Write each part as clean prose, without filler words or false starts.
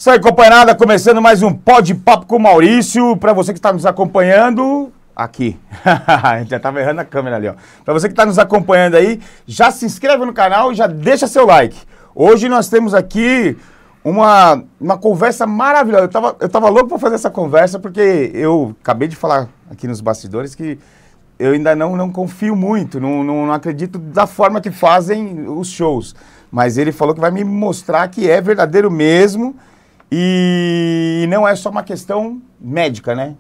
Isso aí, companheirada, começando mais um Pode Papo com o Maurício. Para você que está nos acompanhando aqui, a gente já estava errando a câmera ali, ó. Para você que está nos acompanhando aí, já se inscreve no canal e já deixa seu like. Hoje nós temos aqui uma conversa maravilhosa. Eu tava louco para fazer essa conversa porque eu acabei de falar aqui nos bastidores que eu ainda não confio muito, não acredito da forma que fazem os shows. Mas ele falou que vai me mostrar que é verdadeiro mesmo e não é só uma questão médica, né?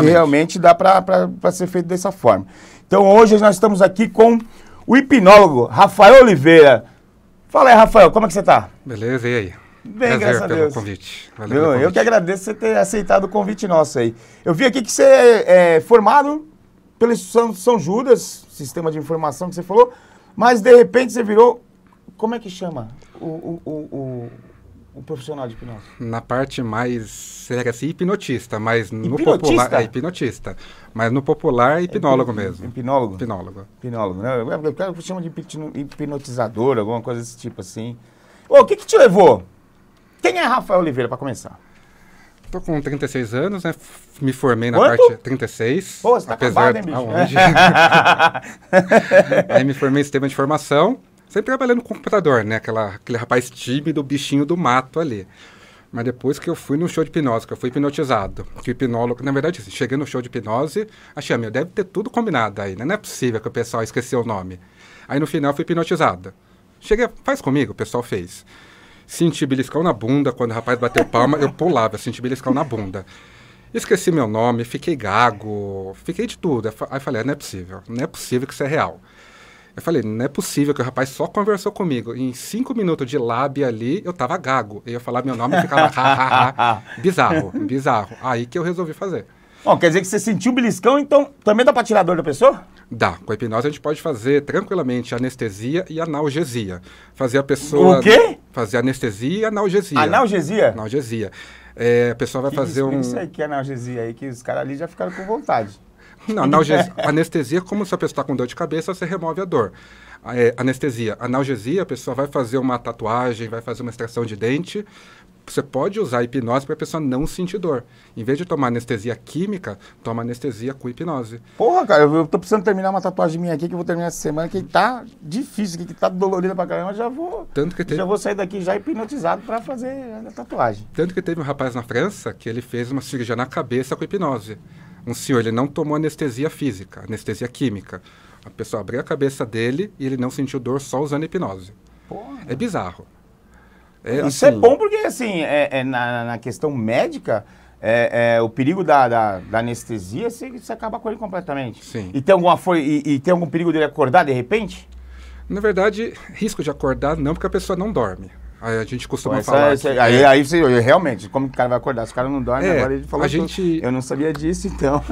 Realmente dá para ser feito dessa forma. Então hoje nós estamos aqui com o hipnólogo Rafael Oliveira. Fala aí, Rafael, como é que você tá? Beleza, e aí? Bem, graças a Deus. Pelo convite. Valeu pelo convite. Eu que agradeço você ter aceitado o convite nosso aí. Eu vi aqui que você é formado pela Instituição São Judas, sistema de informação que você falou, mas de repente você virou, como é que chama o profissional de hipnose? Na parte mais séria, assim, hipnotista, mas no popular é hipnotista, mas no popular é hipnólogo mesmo. Hipnólogo? Hipnólogo, né? O cara chama de hipnotizador, alguma coisa desse tipo assim. Ô, o que te levou? Quem é Rafael Oliveira, para começar? Tô com 36 anos, né? Me formei na Quanto? parte 36. Pô, você tá acabado, hein, bicho? Aí me formei em sistema de informação, sempre trabalhando com computador, né? Aquele rapaz tímido, bichinho do mato ali. Mas depois que eu fui no show de hipnose, que eu fui hipnotizado, que o hipnólogo, na verdade, assim, cheguei no show de hipnose, achei, deve ter tudo combinado aí, né? Não é possível que o pessoal esqueceu o nome. Aí no final fui hipnotizado. Cheguei, faz comigo, o pessoal fez. Senti beliscão na bunda, quando o rapaz bateu palma, eu pulava, senti beliscão na bunda. Esqueci meu nome, fiquei gago, fiquei de tudo. Aí falei, não é possível que isso é real. Eu falei, não é possível que o rapaz só conversou comigo. Em 5 minutos de lábia ali, eu tava gago. Eu ia falar meu nome e ficava bizarro. Aí que eu resolvi fazer. Bom, quer dizer que você sentiu beliscão, então também dá pra tirar a dor da pessoa? Dá. Com a hipnose a gente pode fazer tranquilamente anestesia e analgesia. Fazer a pessoa... O quê? Fazer anestesia e analgesia. Analgesia? Analgesia. A pessoa vai fazer Isso aí que é analgesia aí, que os caras ali já ficaram com vontade. Não, anestesia, como se a pessoa está com dor de cabeça, você remove a dor. Anestesia. Analgesia, a pessoa vai fazer uma tatuagem, vai fazer uma extração de dente. Você pode usar a hipnose para a pessoa não sentir dor. Em vez de tomar anestesia química, toma anestesia com hipnose. Porra, cara, eu tô precisando terminar uma tatuagem minha aqui, que eu vou terminar essa semana, que tá difícil, que tá dolorida pra caramba, já vou sair daqui já hipnotizado para fazer a tatuagem. Tanto que teve um rapaz na França que ele fez uma cirurgia na cabeça com hipnose. Um senhor, ele não tomou anestesia física, anestesia química. A pessoa abriu a cabeça dele e ele não sentiu dor só usando hipnose. Porra. É bizarro. Isso é bom porque, assim, na questão médica, o perigo da anestesia, você acaba com ele completamente. Sim. E tem algum perigo dele acordar de repente? Na verdade, risco de acordar não, porque a pessoa não dorme. A gente costuma falar... Realmente, como que o cara vai acordar? Se o cara não dorme, agora ele falou que eu não sabia disso, então.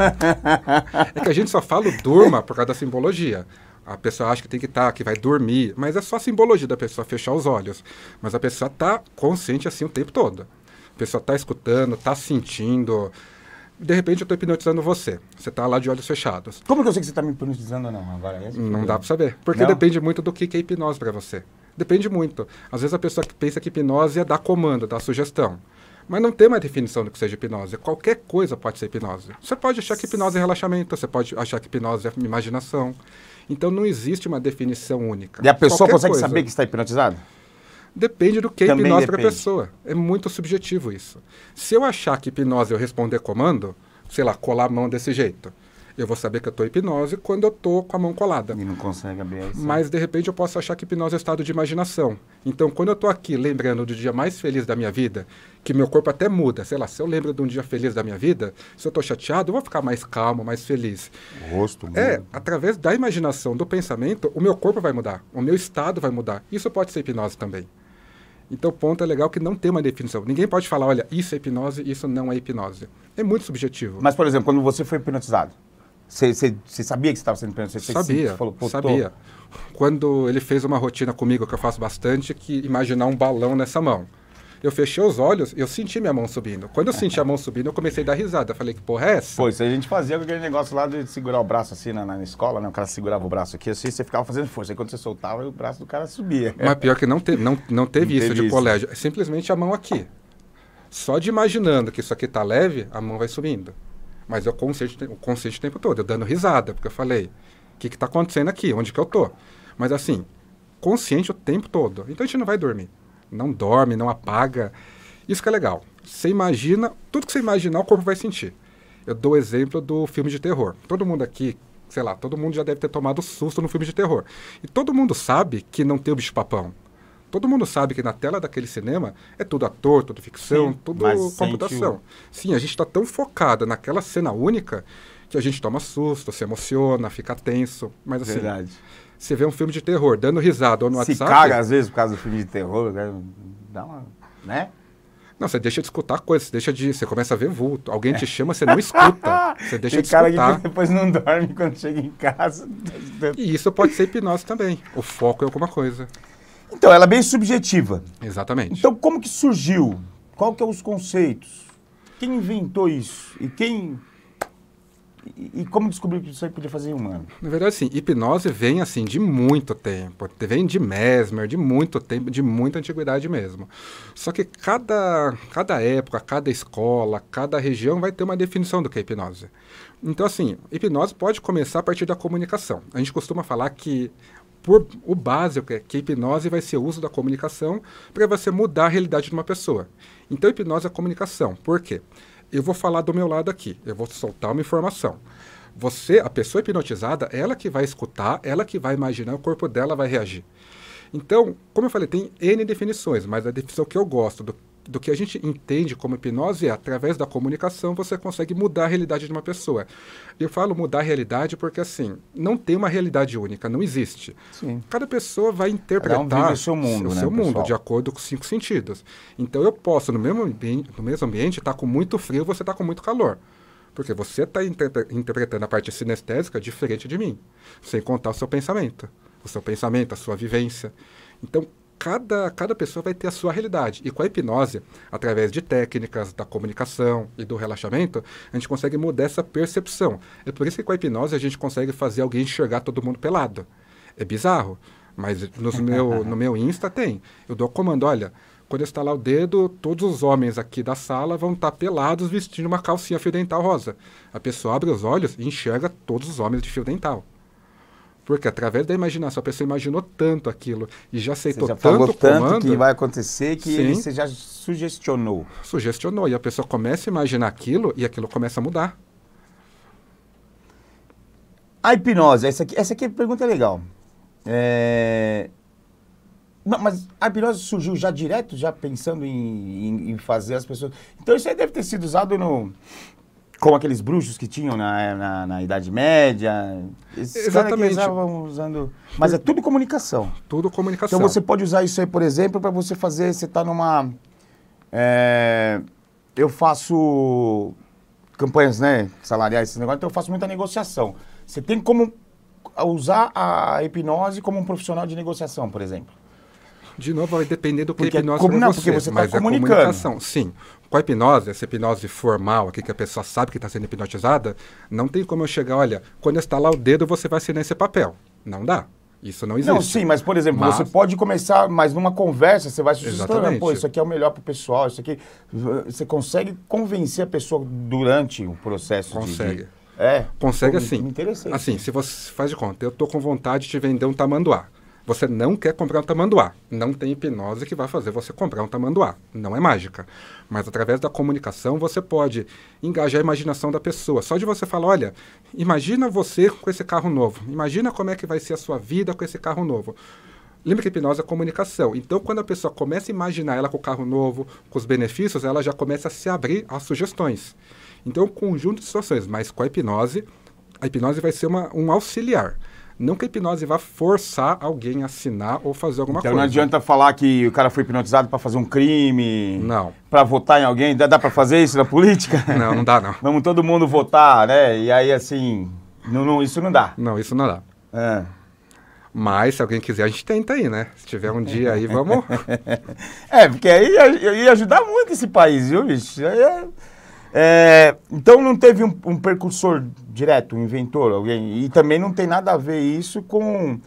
É que a gente só fala durma por causa da simbologia. A pessoa acha que tem que vai dormir, mas é só a simbologia da pessoa fechar os olhos. Mas a pessoa está consciente assim o tempo todo. A pessoa está escutando, está sentindo. De repente eu estou hipnotizando você. Você está lá de olhos fechados. Como que eu sei que você está me hipnotizando ou não? Agora, não dá para saber. Porque depende muito do que é hipnose para você. Depende muito. Às vezes a pessoa pensa que hipnose é dar comando, dar sugestão. Mas não tem uma definição do que seja hipnose. Qualquer coisa pode ser hipnose. Você pode achar que hipnose é relaxamento, você pode achar que hipnose é imaginação. Então não existe uma definição única. E a pessoa consegue saber que está hipnotizado? Depende do que é hipnose para a pessoa. É muito subjetivo isso. Se eu achar que hipnose é eu responder comando, sei lá, colar a mão desse jeito, eu vou saber que eu estou em hipnose quando eu estou com a mão colada. E não consegue abrir isso. Mas, de repente, eu posso achar que hipnose é estado de imaginação. Então, quando eu estou aqui lembrando do dia mais feliz da minha vida, que meu corpo até muda, sei lá, se eu lembro de um dia feliz da minha vida, se eu estou chateado, eu vou ficar mais calmo, mais feliz. O rosto muda. Através da imaginação, do pensamento, o meu corpo vai mudar, o meu estado vai mudar. Isso pode ser hipnose também. Então, o ponto é legal que não tem uma definição. Ninguém pode falar, olha, isso é hipnose, isso não é hipnose. É muito subjetivo. Mas, por exemplo, quando você foi hipnotizado, você sabia que você estava sendo hipnotizado? Sabia. Quando ele fez uma rotina comigo, que eu faço bastante, que imaginar um balão nessa mão. Eu fechei os olhos e eu senti minha mão subindo. Quando eu senti a mão subindo, eu comecei a dar risada. Falei, que porra é essa? Pô, isso a gente fazia com aquele negócio lá de segurar o braço assim na escola, né? O cara segurava o braço aqui assim, você ficava fazendo força. Aí quando você soltava, o braço do cara subia. Mas pior que não teve isso de colégio. É simplesmente a mão aqui. Só de imaginando que isso aqui tá leve, a mão vai subindo. Mas eu consciente o tempo todo, eu dando risada, porque eu falei, o que tá acontecendo aqui? Onde que eu tô? Mas assim, consciente o tempo todo. Então a gente não vai dormir. Não dorme, não apaga. Isso que é legal. Você imagina, tudo que você imaginar, o corpo vai sentir. Eu dou o exemplo do filme de terror. Todo mundo aqui, sei lá, todo mundo já deve ter tomado susto no filme de terror. E todo mundo sabe que não tem o bicho-papão. Todo mundo sabe que na tela daquele cinema é tudo ator, tudo ficção, sim, tudo computação. Sim, a gente está tão focado naquela cena única que a gente toma susto, se emociona, fica tenso. Mas assim, verdade. Você vê um filme de terror dando risada ou no WhatsApp... Se caga às vezes por causa do filme de terror, dá uma... né? Não, você deixa de escutar coisas, você começa a ver vulto. Alguém te chama, você não escuta. Você deixa de escutar. Tem cara que depois não dorme quando chega em casa. E isso pode ser hipnose também. O foco é alguma coisa. Então, ela é bem subjetiva. Exatamente. Então, como que surgiu? Qual que é os conceitos? Quem inventou isso? E como descobriu que isso aí podia fazer em humano? Na verdade, sim, hipnose vem assim de muito tempo. Vem de Mesmer, de muito tempo, de muita antiguidade mesmo. Só que cada época, cada escola, cada região vai ter uma definição do que é hipnose. Então, assim, hipnose pode começar a partir da comunicação. A gente costuma falar que o básico é que a hipnose vai ser o uso da comunicação para você mudar a realidade de uma pessoa. Então, hipnose é comunicação. Por quê? Eu vou falar do meu lado aqui, eu vou soltar uma informação. A pessoa hipnotizada, ela que vai escutar, ela que vai imaginar, o corpo dela vai reagir. Então, como eu falei, tem N definições, mas a definição que eu gosto do que a gente entende como hipnose é, através da comunicação, você consegue mudar a realidade de uma pessoa. Eu falo mudar a realidade porque, assim, não tem uma realidade única, não existe. Sim. Cada pessoa vai interpretar o seu mundo, o seu mundo de acordo com os 5 sentidos. Então, eu posso, no mesmo ambiente, estar com muito frio e você está com muito calor. Porque você está interpretando a parte sinestésica diferente de mim, sem contar o seu pensamento, a sua vivência. Então, cada pessoa vai ter a sua realidade. E com a hipnose, através de técnicas da comunicação e do relaxamento, a gente consegue mudar essa percepção. É por isso que com a hipnose a gente consegue fazer alguém enxergar todo mundo pelado. É bizarro, mas no meu Insta tem. Eu dou o comando, olha, quando eu estalar o dedo, todos os homens aqui da sala vão estar pelados vestindo uma calcinha fio dental rosa. A pessoa abre os olhos e enxerga todos os homens de fio dental. Porque através da imaginação, a pessoa imaginou tanto aquilo e já aceitou tanto o comando que vai acontecer que você já sugestionou. Sugestionou. E a pessoa começa a imaginar aquilo e aquilo começa a mudar. A hipnose, essa aqui pergunta é legal. Não, mas a hipnose surgiu já direto, já pensando em fazer as pessoas... Então isso aí deve ter sido usado como aqueles bruxos que tinham na Idade Média. Exatamente. Estavam usando... Mas é tudo comunicação. Tudo comunicação. Então você pode usar isso aí, por exemplo, para você fazer... Você está numa... eu faço campanhas, né, salariais, esse negócio, então eu faço muita negociação. Você tem como usar a hipnose como um profissional de negociação, por exemplo. De novo, vai depender do que porque é hipnose para você. Porque você está comunicando. A comunicação, sim. Com a hipnose, essa hipnose formal aqui, que a pessoa sabe que está sendo hipnotizada, não tem como eu chegar, olha, quando estalar o dedo, você vai assinar esse papel. Não dá. Isso não existe. Não, sim, mas, por exemplo, você pode começar, mas numa conversa, você vai sugestando, pô, isso aqui é o melhor para o pessoal, isso aqui... Você consegue convencer a pessoa durante o processo. Consegue. Consegue assim. Me interessei. Assim, se você faz de conta, eu estou com vontade de te vender um tamanduá. Você não quer comprar um tamanduá. Não tem hipnose que vai fazer você comprar um tamanduá. Não é mágica. Mas através da comunicação você pode engajar a imaginação da pessoa. Só de você falar, olha, imagina você com esse carro novo. Imagina como é que vai ser a sua vida com esse carro novo. Lembra que a hipnose é comunicação. Então, quando a pessoa começa a imaginar ela com o carro novo, com os benefícios, ela já começa a se abrir às sugestões. Então, um conjunto de situações. Mas com a hipnose vai ser um auxiliar. Não que a hipnose vá forçar alguém a assinar ou fazer alguma coisa. Então não adianta falar que o cara foi hipnotizado para fazer um crime, não, para votar em alguém. Dá para fazer isso na política? Não dá, não. Vamos todo mundo votar, né? E aí, assim, isso não dá. Não, isso não dá. Mas, se alguém quiser, a gente tenta aí, né? Se tiver um dia aí, vamos... Porque aí ia ajudar muito esse país, viu, bicho? Então não teve um precursor direto, um inventor, alguém, e também não tem nada a ver isso com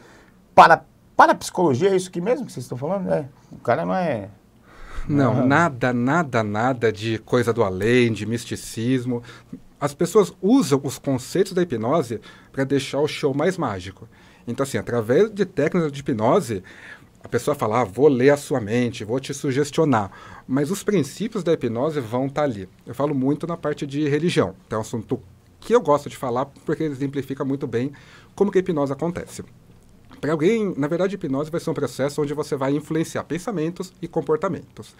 parapsicologia, é isso aqui mesmo que vocês estão falando? O cara não é... Não, nada de coisa do além, de misticismo. As pessoas usam os conceitos da hipnose para deixar o show mais mágico. Então, assim, através de técnicas de hipnose, a pessoa fala, vou ler a sua mente, vou te sugestionar. Mas os princípios da hipnose vão estar ali. Eu falo muito na parte de religião. Então, é um assunto que eu gosto de falar porque ele exemplifica muito bem como que a hipnose acontece. Para alguém, na verdade, a hipnose vai ser um processo onde você vai influenciar pensamentos e comportamentos.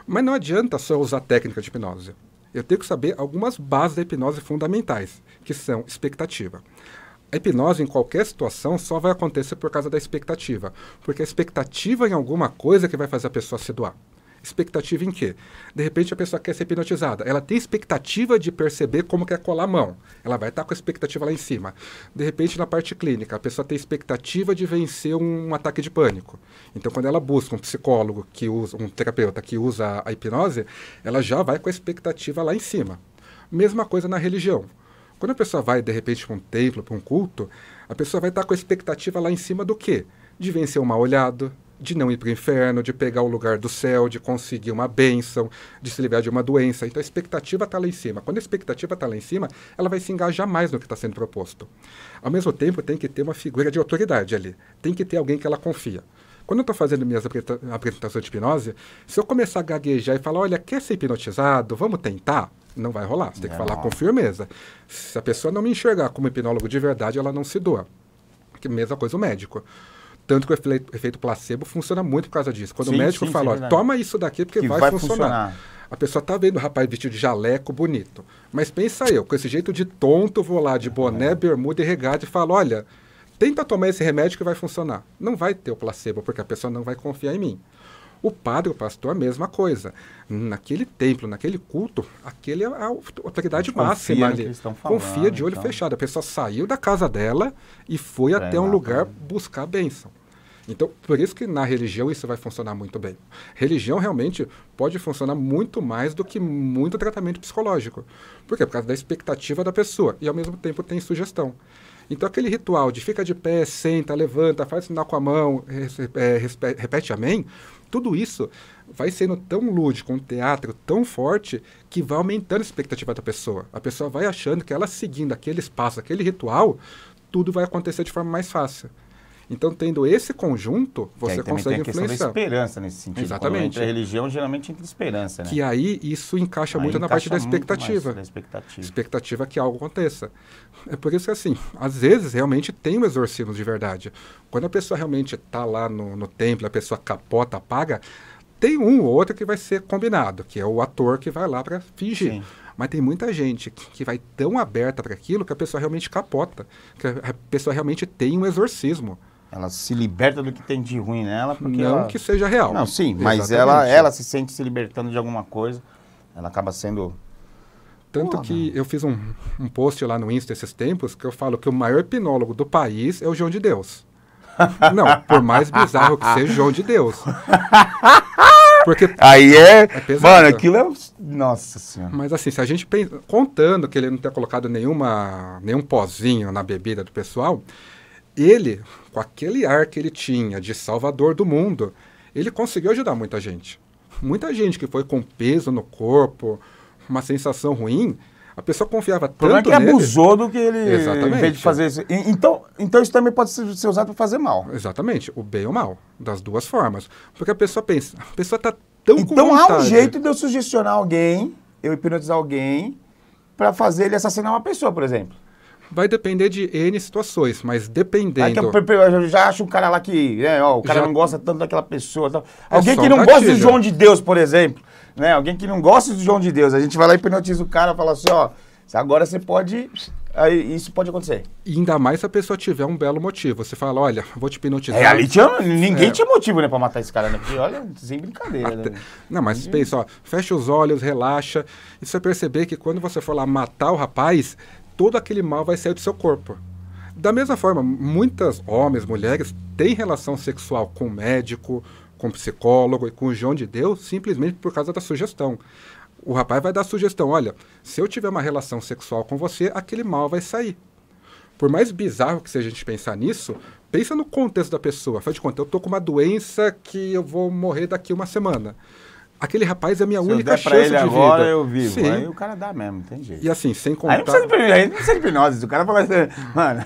Mas não adianta só usar técnica de hipnose. Eu tenho que saber algumas bases da hipnose fundamentais, que são expectativa. A hipnose, em qualquer situação, só vai acontecer por causa da expectativa. Porque a expectativa em alguma coisa que vai fazer a pessoa se doar. Expectativa em quê? De repente a pessoa quer ser hipnotizada. Ela tem expectativa de perceber como quer colar a mão. Ela vai estar com a expectativa lá em cima. De repente, na parte clínica, a pessoa tem expectativa de vencer um ataque de pânico. Então, quando ela busca um psicólogo, um terapeuta que usa a hipnose, ela já vai com a expectativa lá em cima. Mesma coisa na religião. Quando a pessoa vai, de repente, para um templo, para um culto, a pessoa vai estar com a expectativa lá em cima do quê? De vencer um mal-olhado, de não ir para o inferno, de pegar o lugar do céu, de conseguir uma bênção, de se livrar de uma doença. Então a expectativa está lá em cima. Quando a expectativa está lá em cima, ela vai se engajar mais no que está sendo proposto. Ao mesmo tempo, tem que ter uma figura de autoridade ali. Tem que ter alguém que ela confia. Quando eu estou fazendo minhas apresentações de hipnose, se eu começar a gaguejar e falar, olha, quer ser hipnotizado? Vamos tentar? Não vai rolar. Você tem que falar com firmeza. Se a pessoa não me enxergar como hipnólogo de verdade, ela não se doa. Que mesma coisa o médico. Tanto que o efeito placebo funciona muito por causa disso. Quando o médico fala, toma isso daqui porque vai funcionar. A pessoa tá vendo o rapaz vestido de jaleco bonito. Mas pensa eu, com esse jeito de tonto, vou lá de boné, bermuda e regata e falo, olha, tenta tomar esse remédio que vai funcionar. Não vai ter o placebo, porque a pessoa não vai confiar em mim. O padre, o pastor, a mesma coisa. Naquele templo, naquele culto, aquele é a autoridade máxima ali. Confia de olho fechado. A pessoa saiu da casa dela e foi até um lugar buscar a bênção. Então, por isso que na religião isso vai funcionar muito bem. Religião realmente pode funcionar muito mais do que muito tratamento psicológico. Por quê? Por causa da expectativa da pessoa. E ao mesmo tempo tem sugestão. Então, aquele ritual de fica de pé, senta, levanta, faz sinal com a mão, repete amém, tudo isso vai sendo tão lúdico, um teatro tão forte, que vai aumentando a expectativa da pessoa. A pessoa vai achando que ela seguindo aquele espaço, aquele ritual, tudo vai acontecer de forma mais fácil. Então, tendo esse conjunto, você consegue influenciar. Tem a questão da esperança nesse sentido. Exatamente. Quando entra a religião, geralmente entra esperança, né? Que aí isso encaixa muito na parte da expectativa. Expectativa que algo aconteça. É por isso que, assim, às vezes, realmente tem um exorcismo de verdade. Quando a pessoa realmente está lá no templo, a pessoa capota, apaga, tem um ou outro que vai ser combinado, que é o ator que vai lá para fingir. Sim. Mas tem muita gente que vai tão aberta para aquilo que a pessoa realmente capota, que a pessoa realmente tem um exorcismo. Ela se liberta do que tem de ruim nela. Porque não que seja real. Não, sim, mas ela se sente se libertando de alguma coisa, ela acaba sendo... Tanto que eu fiz um post lá no Insta esses tempos, que eu falo que o maior hipnólogo do país é o João de Deus. Não, por mais bizarro que seja, João de Deus. Porque aí é mano, aquilo é... Nossa Senhora. Mas assim, se a gente contando que ele não tenha colocado nenhum pozinho na bebida do pessoal... Ele, com aquele ar que ele tinha de salvador do mundo, ele conseguiu ajudar muita gente. Muita gente que foi com peso no corpo, uma sensação ruim, a pessoa confiava tanto nele... O problema é que abusou do que ele... Exatamente. Em vez de fazer isso. Então isso também pode ser usado para fazer mal. Exatamente. O bem ou o mal. Das duas formas. Porque a pessoa pensa, a pessoa está tão com vontade. Então há um jeito de eu sugestionar alguém, eu hipnotizar alguém, para fazer ele assassinar uma pessoa, por exemplo. Vai depender de N situações, mas dependendo... Eu já acho um cara lá que... o cara não gosta tanto daquela pessoa. Tal. Alguém que não gosta do João de Deus, por exemplo. Né? Alguém que não gosta do João de Deus. A gente vai lá e hipnotiza o cara e fala assim, agora você pode... Aí isso pode acontecer. E ainda mais se a pessoa tiver um belo motivo. Você fala, olha, vou te hipnotizar... Ali ninguém tinha motivo, né, pra matar esse cara, né? Porque, olha, sem brincadeira, né? Não, mas pensa, fecha os olhos, relaxa. E você vai perceber que quando você for lá matar o rapaz... todo aquele mal vai sair do seu corpo. Da mesma forma, muitas homens, mulheres, têm relação sexual com o médico, com o psicólogo e com o João de Deus, simplesmente por causa da sugestão. O rapaz vai dar a sugestão, olha, se eu tiver uma relação sexual com você, aquele mal vai sair. Por mais bizarro que seja a gente pensar nisso, pensa no contexto da pessoa. Afinal de contas, eu estou com uma doença que eu vou morrer daqui uma semana. aquele rapaz é a minha Se eu única der pra chance ele de agora, vida. eu vivo. Sim. Aí o cara dá mesmo, não tem jeito. E assim, sem Aí contar... não precisa de hipnose. O cara fala assim, mano...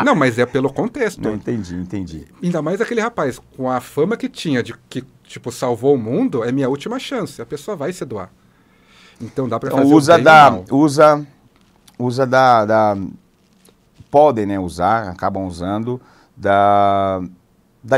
Não, mas é pelo contexto. Não, entendi. Ainda mais aquele rapaz, com a fama que tinha, de que, tipo, salvou o mundo, é minha última chance. A pessoa vai se doar. Então dá pra Então fazer usa o bem ou mal. usa da... Podem, né, usar, acabam usando da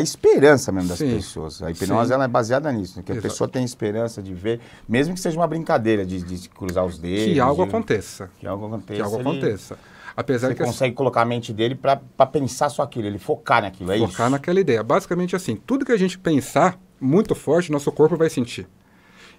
esperança mesmo das Sim, pessoas. A hipnose, sim. ela é baseada nisso, né? Que a Exato. pessoa tem esperança de ver, mesmo que seja uma brincadeira de cruzar os dedos. Que algo de- aconteça. Que algo aconteça. Que algo ele- aconteça. Apesar Você que consegue colocar a mente dele pra pensar só aquilo, ele focar naquilo, é isso? focar naquela ideia. Basicamente assim, tudo que a gente pensar muito forte, nosso corpo vai sentir.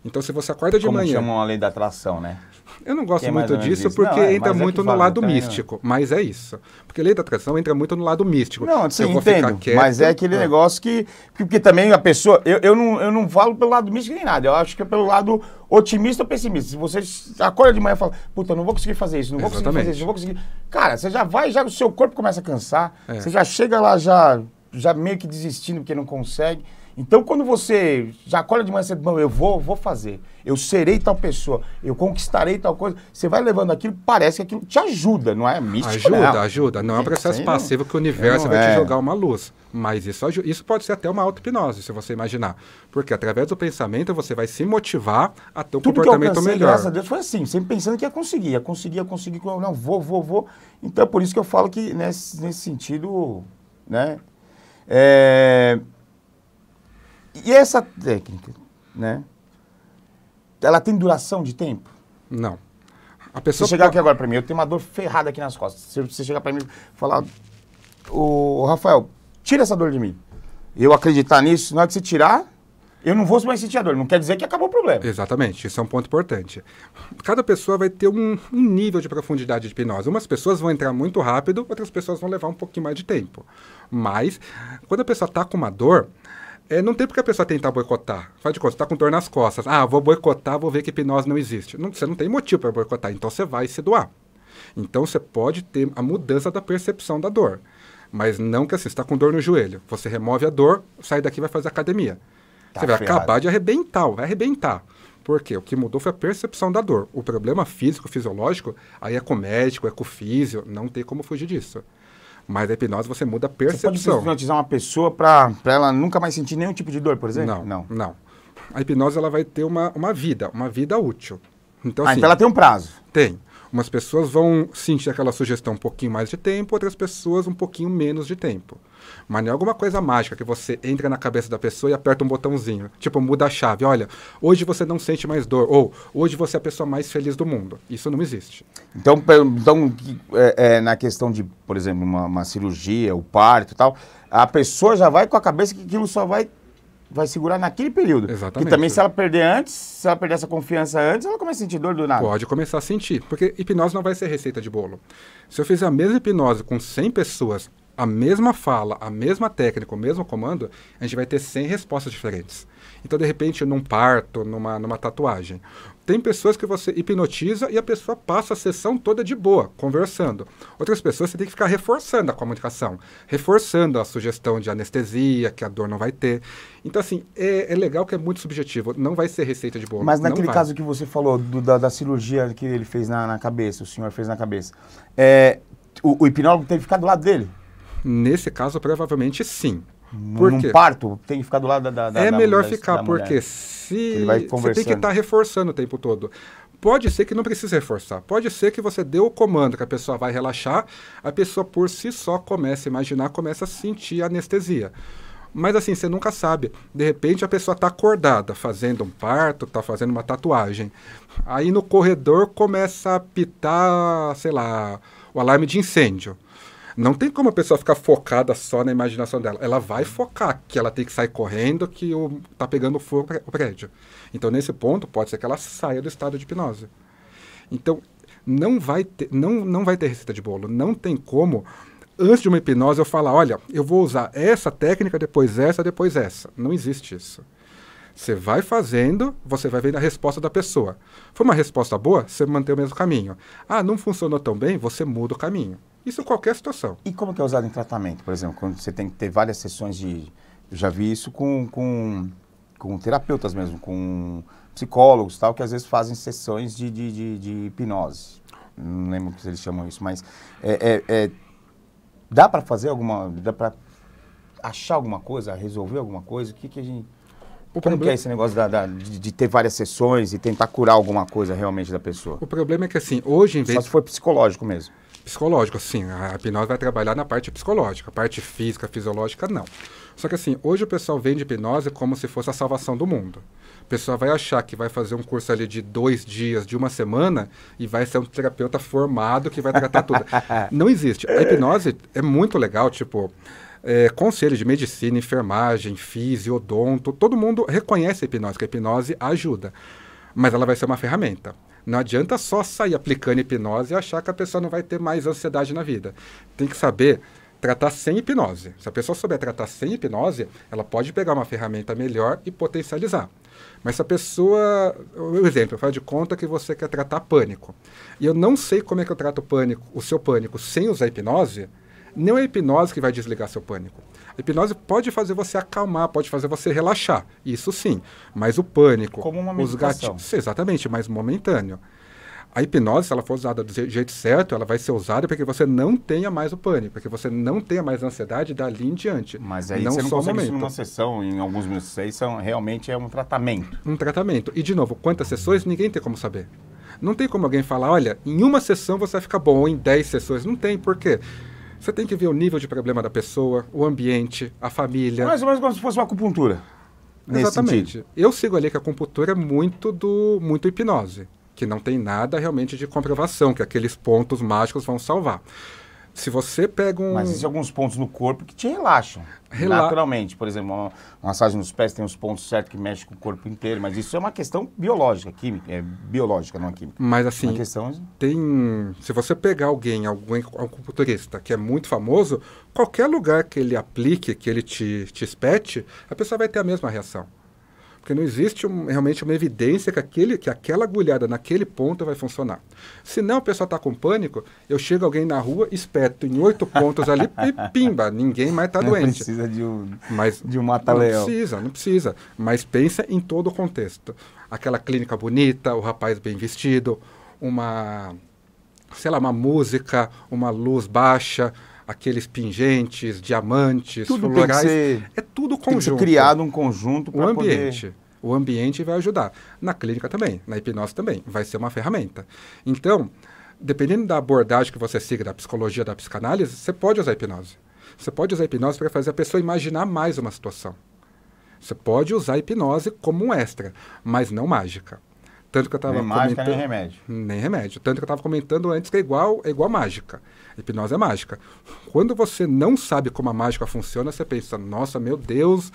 Então se você acorda de Como manhã... chamam a lei da atração, né? Eu não gosto Que é mais muito ou menos disso isso. porque Não, entra mas é muito que no vale, lado tá, né? místico. Mas é isso. Porque a lei da atração entra muito no lado místico. Não, Se sim, eu vou ficar entendo. quieto, Mas é aquele negócio que... Porque também a pessoa... Eu não falo pelo lado místico nem nada. Eu acho que é pelo lado otimista ou pessimista. Se você acorda de manhã e fala, puta, eu não vou conseguir fazer isso, não vou conseguir fazer isso, não vou conseguir... Cara, você já vai, já o seu corpo começa a cansar. É. Você já chega lá já meio que desistindo porque não consegue. Então, quando você já acorda de manhã, você diz, eu vou fazer. Eu serei tal pessoa. Eu conquistarei tal coisa. Você vai levando aquilo, parece que aquilo te ajuda, não é místico, Ajuda. Não é um processo Sim, passivo que o universo não vai te é. jogar uma luz. Mas isso pode ser até uma auto-hipnose, se você imaginar. Porque através do pensamento você vai se motivar a ter um Tudo que eu comportamento alcancei, melhor. graças a Deus, foi assim, sempre pensando que ia conseguir. Não, vou. Então, por isso que eu falo que nesse sentido, né? E essa técnica, né? Ela tem duração de tempo? Não. A Se pessoa você chegar aqui agora pra mim, eu tenho uma dor ferrada aqui nas costas. Se você chegar pra mim e falar, ô Rafael, tira essa dor de mim. Eu acreditar nisso, na hora que você tirar, eu não vou mais sentir a dor. Não quer dizer que acabou o problema. Exatamente, isso é um ponto importante. Cada pessoa vai ter um nível de profundidade de hipnose. Umas pessoas vão entrar muito rápido, outras pessoas vão levar um pouquinho mais de tempo. Mas, quando a pessoa está com uma dor, não tem porque a pessoa tentar boicotar. Faz de conta, você está com dor nas costas. Ah, vou boicotar, vou ver que hipnose não existe. Você não tem motivo para boicotar, então você vai se doar. Então você pode ter a mudança da percepção da dor. Mas não que assim, você está com dor no joelho. Você remove a dor, sai daqui e vai fazer academia. Você vai acabar de arrebentar, vai arrebentar. Por quê? O que mudou foi a percepção da dor. O problema físico, fisiológico, aí é com o médico, é com o físio, não tem como fugir disso. Mas a hipnose você muda a Você percepção. pode hipnotizar uma pessoa pra ela nunca mais sentir nenhum tipo de dor, por exemplo? Não. A hipnose ela vai ter uma vida útil. Então, assim, Então ela tem um prazo. Tem. Umas pessoas vão sentir aquela sugestão um pouquinho mais de tempo, outras pessoas um pouquinho menos de tempo. Mas não é alguma coisa mágica que você entra na cabeça da pessoa e aperta um botãozinho. Tipo, muda a chave. Olha, hoje você não sente mais dor. Ou, hoje você é a pessoa mais feliz do mundo. Isso não existe. Então na questão de, por exemplo, uma cirurgia, o parto e tal, a pessoa já vai com a cabeça que aquilo só vai segurar naquele período. Exatamente. E também se ela perder essa confiança antes, ela começa a sentir dor do nada. Pode começar a sentir. Porque hipnose não vai ser receita de bolo. Se eu fizer a mesma hipnose com 100 pessoas, a mesma fala, a mesma técnica, o mesmo comando, a gente vai ter 100 respostas diferentes. Então, de repente, num parto, numa tatuagem. Tem pessoas que você hipnotiza e a pessoa passa a sessão toda de boa, conversando. Outras pessoas você tem que ficar reforçando a comunicação, reforçando a sugestão de anestesia, que a dor não vai ter. Então, assim, é legal que é muito subjetivo, não vai ser receita de bolo. Mas naquele não vai. caso que você falou da cirurgia que ele fez na cabeça, o senhor fez na cabeça, o hipnólogo teve que ficar do lado dele? Nesse caso, provavelmente sim. Por quê? Num parto, tem que ficar do lado da É melhor da ficar, mulher. porque se Ele vai você tem que conversando. estar reforçando o tempo todo. Pode ser que não precise reforçar. Pode ser que você dê o comando que a pessoa vai relaxar, a pessoa por si só começa a imaginar, começa a sentir a anestesia. Mas assim, você nunca sabe. De repente a pessoa está acordada, fazendo um parto, está fazendo uma tatuagem. Aí no corredor começa a apitar, sei lá, o alarme de incêndio. Não tem como a pessoa ficar focada só na imaginação dela. Ela vai focar que ela tem que sair correndo, que tá pegando fogo o prédio. Então, nesse ponto, pode ser que ela saia do estado de hipnose. Então, não vai ter receita de bolo. Não tem como, antes de uma hipnose, eu falar, olha, eu vou usar essa técnica, depois essa, depois essa. Não existe isso. Você vai fazendo, você vai vendo a resposta da pessoa. Foi uma resposta boa, você mantém o mesmo caminho. Ah, não funcionou tão bem, você muda o caminho. Isso em qualquer situação. E como que é usado em tratamento, por exemplo? Quando você tem que ter várias sessões de... Eu já vi isso com com terapeutas mesmo, com psicólogos e tal, que às vezes fazem sessões de hipnose. Não lembro se eles chamam isso, mas dá para fazer dá para achar alguma coisa, resolver alguma coisa? Que a gente... Como que é esse negócio de ter várias sessões e tentar curar alguma coisa realmente da pessoa? O problema é que, assim, hoje em vez... Só se for psicológico mesmo. Psicológico, sim. A hipnose vai trabalhar na parte psicológica. A parte física, fisiológica, não. Só que, assim, hoje o pessoal vende hipnose como se fosse a salvação do mundo. O pessoal vai achar que vai fazer um curso ali de 2 dias, de 1 semana, e vai ser um terapeuta formado que vai tratar tudo. Não existe. A hipnose é muito legal, tipo... conselhos de medicina, enfermagem, físio, odonto, todo mundo reconhece a hipnose, que a hipnose ajuda, mas ela vai ser uma ferramenta. Não adianta só sair aplicando hipnose e achar que a pessoa não vai ter mais ansiedade na vida. Tem que saber tratar sem hipnose. Se a pessoa souber tratar sem hipnose, ela pode pegar uma ferramenta melhor e potencializar. Mas se a pessoa... O exemplo, faz de conta que você quer tratar pânico. E eu não sei como é que eu trato pânico, o seu pânico sem usar hipnose. Não é a hipnose que vai desligar seu pânico. A hipnose pode fazer você acalmar, pode fazer você relaxar. Isso sim. Mas o pânico... Como uma meditação. Exatamente, mas momentâneo. A hipnose, se ela for usada do jeito certo, ela vai ser usada para que você não tenha mais o pânico, para que você não tenha mais ansiedade dali em diante. Mas aí não você não só consegue o isso momento. numa sessão, em alguns minutos. Isso realmente é um tratamento. Um tratamento. E, de novo, quantas sessões, ninguém tem como saber. Não tem como alguém falar, olha, em 1 sessão você vai ficar bom, ou em 10 sessões. Não tem, por quê? Você tem que ver o nível de problema da pessoa, o ambiente, a família. Mais ou menos como se fosse uma acupuntura. Exatamente. Eu sigo ali que a acupuntura é muito hipnose, que não tem nada realmente de comprovação, que aqueles pontos mágicos vão salvar. Se você pega Mas existem alguns pontos no corpo que te relaxam, naturalmente. Por exemplo, uma massagem nos pés tem os pontos certos que mexem com o corpo inteiro, mas isso é uma questão biológica, química, é biológica, não é química. Mas assim, uma questão... se você pegar algum acupunturista que é muito famoso, qualquer lugar que ele aplique, que ele te espete, a pessoa vai ter a mesma reação. Porque não existe realmente uma evidência que aquela agulhada naquele ponto vai funcionar. Se não, a pessoa está com pânico, eu chego alguém na rua, espeto em 8 pontos ali e pimba, ninguém mais está doente. Não precisa de um mata-leão. Não precisa. Mas pensa em todo o contexto. Aquela clínica bonita, o rapaz bem vestido, uma música, uma luz baixa, aqueles pingentes, diamantes, tudo florais, é tudo conjunto. Tem que ser criado um conjunto para poder... O ambiente vai ajudar. Na clínica também, na hipnose também, vai ser uma ferramenta. Então, dependendo da abordagem que você siga, da psicologia, da psicanálise, você pode usar a hipnose. Você pode usar a hipnose para fazer a pessoa imaginar mais uma situação. Você pode usar a hipnose como um extra, mas não mágica. Tanto que eu estava comentando... mágica, nem remédio. Nem remédio. Tanto que eu estava comentando antes que é igual mágica. A hipnose é mágica. Quando você não sabe como a mágica funciona, você pensa, nossa, meu Deus,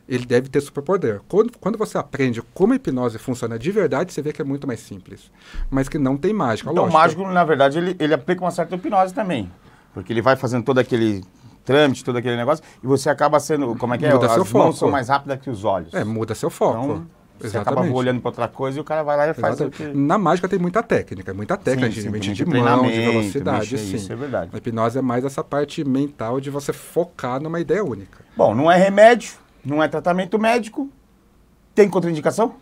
ele deve ter superpoder. Quando você aprende como a hipnose funciona de verdade, você vê que é muito mais simples. Mas que não tem mágica. Então, lógico. O mágico, na verdade, ele aplica uma certa hipnose também. Porque ele vai fazendo todo aquele trâmite, todo aquele negócio, e você acaba sendo, como é que é? Muda seu As mãos foco. são mais rápidas que os olhos. Muda seu foco. Então, você Exatamente. acaba olhando para outra coisa e o cara vai lá e faz o que... Na mágica tem muita técnica de mão, de velocidade, sim. Isso é verdade. A hipnose é mais essa parte mental de você focar numa ideia única. Bom, não é remédio, não é tratamento médico. Tem contraindicação?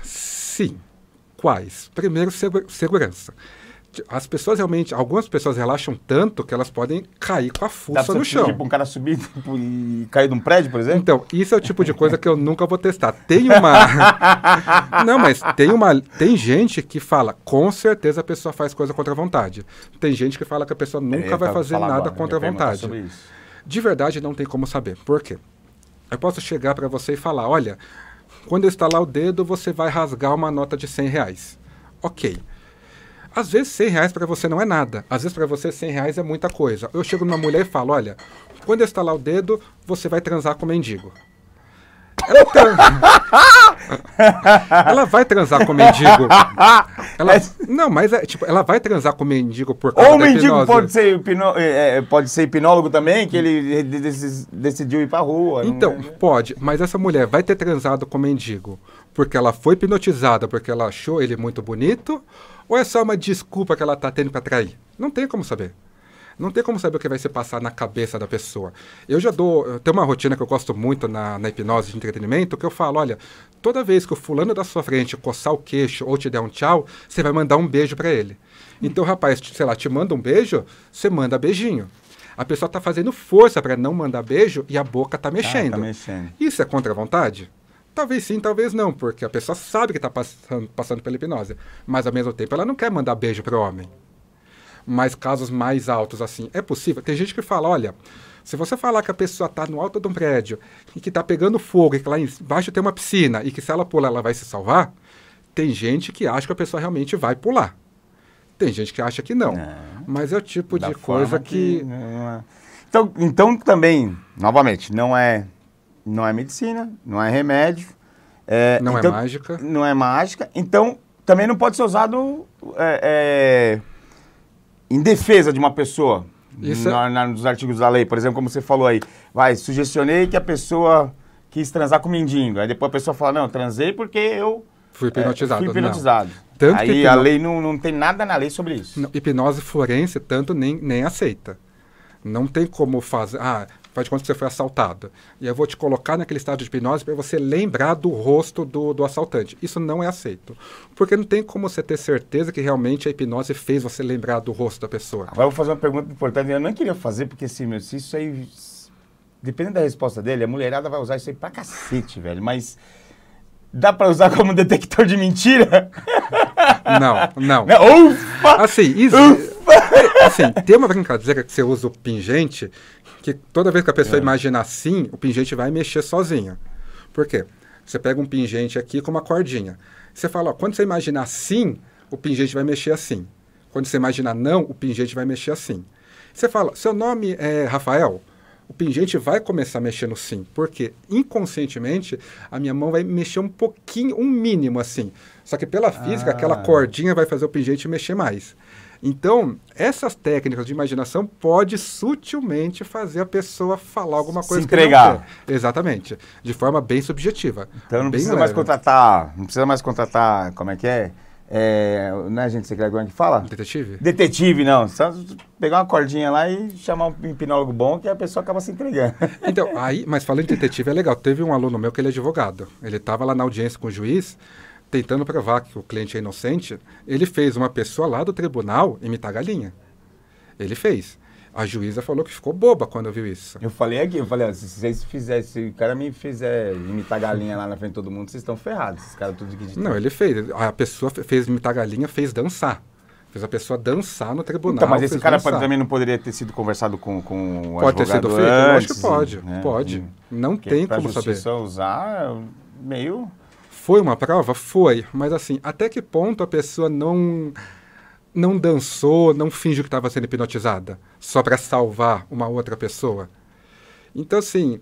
Sim. Quais? Primeiro, segurança. As pessoas realmente, algumas pessoas relaxam tanto que elas podem cair com a fuça no chão. Tipo, um cara subir e cair de um prédio, por exemplo? Então, isso é o tipo de coisa que eu nunca vou testar. Tem uma... Não, mas tem gente que fala, com certeza a pessoa faz coisa contra a vontade. Tem gente que fala que a pessoa nunca vai fazer nada contra a vontade. De verdade, não tem como saber. Por quê? Eu posso chegar para você e falar, olha, quando eu estalar o dedo, você vai rasgar uma nota de R$100. Ok. Às vezes R$100 para você não é nada. Às vezes para você R$100 é muita coisa. Eu chego numa mulher e falo, olha, quando eu estalar o dedo, você vai transar com o mendigo. Ela vai transar com o mendigo. Não, mas ela vai transar com o mendigo por causa da hipnose. Ou o mendigo pode ser hipnólogo também, que ele decidiu ir pra rua. Então, pode. Mas essa mulher vai ter transado com o mendigo porque ela foi hipnotizada, porque ela achou ele muito bonito, ou é só uma desculpa que ela tá tendo pra trair? Não tem como saber. Não tem como saber o que vai se passar na cabeça da pessoa. Eu tenho uma rotina que eu gosto muito na hipnose de entretenimento, que eu falo, olha, toda vez que o fulano da sua frente coçar o queixo ou te der um tchau, você vai mandar um beijo para ele. Então, rapaz, sei lá, te manda um beijo, você manda beijinho. A pessoa está fazendo força para não mandar beijo e a boca está mexendo. Tá mexendo. Isso é contra a vontade? Talvez sim, talvez não, porque a pessoa sabe que está passando pela hipnose, mas ao mesmo tempo ela não quer mandar beijo para o homem. Mas casos mais altos assim, é possível? Tem gente que fala, olha, se você falar que a pessoa está no alto de um prédio e que está pegando fogo e que lá embaixo tem uma piscina e que se ela pular ela vai se salvar, tem gente que acha que a pessoa realmente vai pular. Tem gente que acha que não. Mas é o tipo de coisa que... Então também, novamente, não é medicina, não é remédio. Não é mágica. Não é mágica. Então, também não pode ser usado em defesa de uma pessoa. Isso nos artigos da lei, por exemplo, como você falou aí. Sugestionei que a pessoa quis transar com o mendigo. Aí depois a pessoa fala, não, transei porque eu... Fui hipnotizado. Fui hipnotizado. Tanto aí a lei não tem nada na lei sobre isso. Não, hipnose forense, tanto nem aceita. Não tem como fazer... faz de conta que você foi assaltado. E eu vou te colocar naquele estado de hipnose para você lembrar do rosto do assaltante. Isso não é aceito. Porque não tem como você ter certeza que realmente a hipnose fez você lembrar do rosto da pessoa. Agora eu vou fazer uma pergunta importante. Eu não queria fazer, porque assim, se isso aí... Dependendo da resposta dele, a mulherada vai usar isso aí pra cacete, velho. Mas... Dá pra usar como detector de mentira? Não. Ufa! Assim, tem uma brincadeira que você usa o pingente, que toda vez que a pessoa imagina assim, o pingente vai mexer sozinho. Por quê? Você pega um pingente aqui com uma cordinha. Você fala, quando você imaginar assim, o pingente vai mexer assim. Quando você imaginar não, o pingente vai mexer assim. Você fala, seu nome é Rafael? O pingente vai começar a mexer no sim, porque inconscientemente a minha mão vai mexer um pouquinho, um mínimo assim. Só que pela física, aquela cordinha vai fazer o pingente mexer mais. Então, essas técnicas de imaginação podem sutilmente fazer a pessoa falar alguma coisa. Se entregar. Que não quer. Exatamente. De forma bem subjetiva. Então não precisa mais contratar, como é que é? Não é agente secreto que fala? Detetive? Detetive, não. Só pegar uma cordinha lá e chamar um hipnólogo bom que a pessoa acaba se entregando. Então, mas falando em detetive é legal. Teve um aluno meu que ele é advogado. Ele estava lá na audiência com o juiz, tentando provar que o cliente é inocente. Ele fez uma pessoa lá do tribunal imitar galinha. Ele fez. A juíza falou que ficou boba quando viu isso. Eu falei, se o cara me fizer imitar galinha lá na frente de todo mundo, vocês estão ferrados. Esses caras tudo que... Não, ele fez. A pessoa fez imitar galinha, fez dançar. Fez a pessoa dançar no tribunal. Então, mas esse cara também não poderia ter sido conversado com o pode ter sido feito? Eu acho que pode. Né? Pode. Não tem como saber. Se usar, meio... Foi uma prova? Foi. Mas assim, até que ponto a pessoa não dançou, não fingiu que estava sendo hipnotizada, só para salvar uma outra pessoa? Então, assim,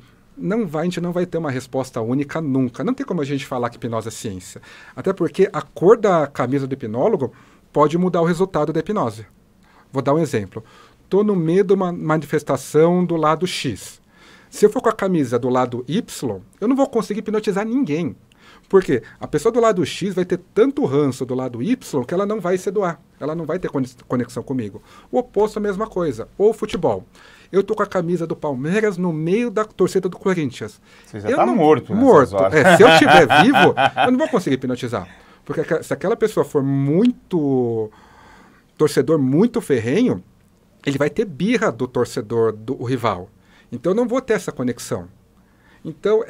a gente não vai ter uma resposta única nunca. Não tem como a gente falar que hipnose é ciência. Até porque a cor da camisa do hipnólogo pode mudar o resultado da hipnose. Vou dar um exemplo. Estou no meio de uma manifestação do lado X. Se eu for com a camisa do lado Y, eu não vou conseguir hipnotizar ninguém. Porque a pessoa do lado X vai ter tanto ranço do lado Y que ela não vai se doar. Ela não vai ter conexão comigo. O oposto é a mesma coisa. Ou futebol. Eu tô com a camisa do Palmeiras no meio da torcida do Corinthians. Você já tá morto. Morto. Se eu estiver vivo, eu não vou conseguir hipnotizar. Porque se aquela pessoa for muito... torcedor muito ferrenho, ele vai ter birra do torcedor do rival. Então eu não vou ter essa conexão. Então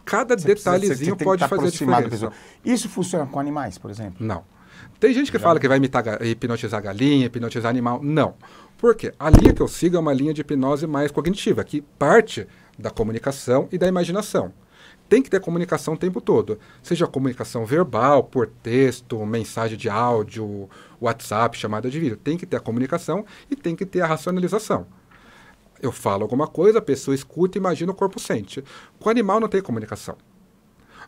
cada detalhezinho pode fazer diferença. Isso funciona com animais, por exemplo? Não. Tem gente que fala que vai hipnotizar galinha, hipnotizar animal. Não. Por quê? A linha que eu sigo é uma linha de hipnose mais cognitiva, que parte da comunicação e da imaginação. Tem que ter comunicação o tempo todo. Seja comunicação verbal, por texto, mensagem de áudio, WhatsApp, chamada de vídeo. Tem que ter a comunicação e tem que ter a racionalização. Eu falo alguma coisa, a pessoa escuta e imagina, o corpo sente. Com o animal não tem comunicação.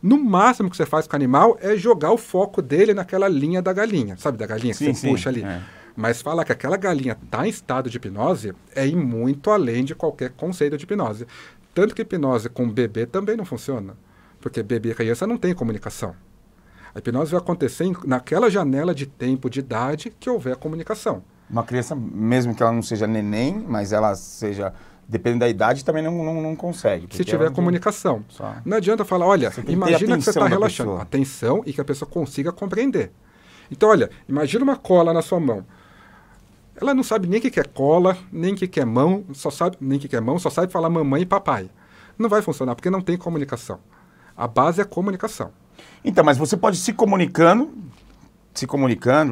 No máximo que você faz com o animal é jogar o foco dele naquela linha da galinha. Sabe da galinha que você puxa ali? É. Mas falar que aquela galinha está em estado de hipnose é ir muito além de qualquer conceito de hipnose. Tanto que hipnose com bebê também não funciona. Porque bebê e criança não tem comunicação. A hipnose vai acontecer naquela janela de tempo, de idade, que houver comunicação. Uma criança, mesmo que ela não seja neném, mas ela seja, dependendo da idade, também não consegue. Se tiver comunicação. Só. Não adianta falar, olha, imagina que você está relaxando. Pessoa. Atenção e que a pessoa consiga compreender. Então, olha, imagina uma cola na sua mão. Ela não sabe nem o que é cola, nem o que é mão, só sabe falar mamãe e papai. Não vai funcionar, porque não tem comunicação. A base é a comunicação. Então, mas você pode se comunicando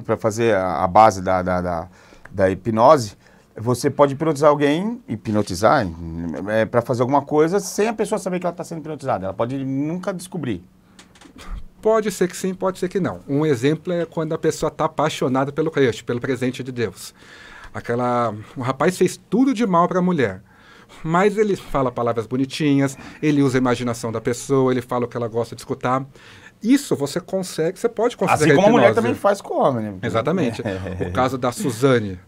para fazer a base da hipnose, você pode hipnotizar para fazer alguma coisa sem a pessoa saber que ela está sendo hipnotizada. Ela pode nunca descobrir. Pode ser que sim, pode ser que não. Um exemplo é quando a pessoa está apaixonada pelo crush, pelo presente de Deus. O rapaz fez tudo de mal para a mulher, mas ele fala palavras bonitinhas, ele usa a imaginação da pessoa, ele fala o que ela gosta de escutar. Isso você pode considerar assim como hipnose. A mulher também faz com o homem, né? Exatamente. O caso da Suzane,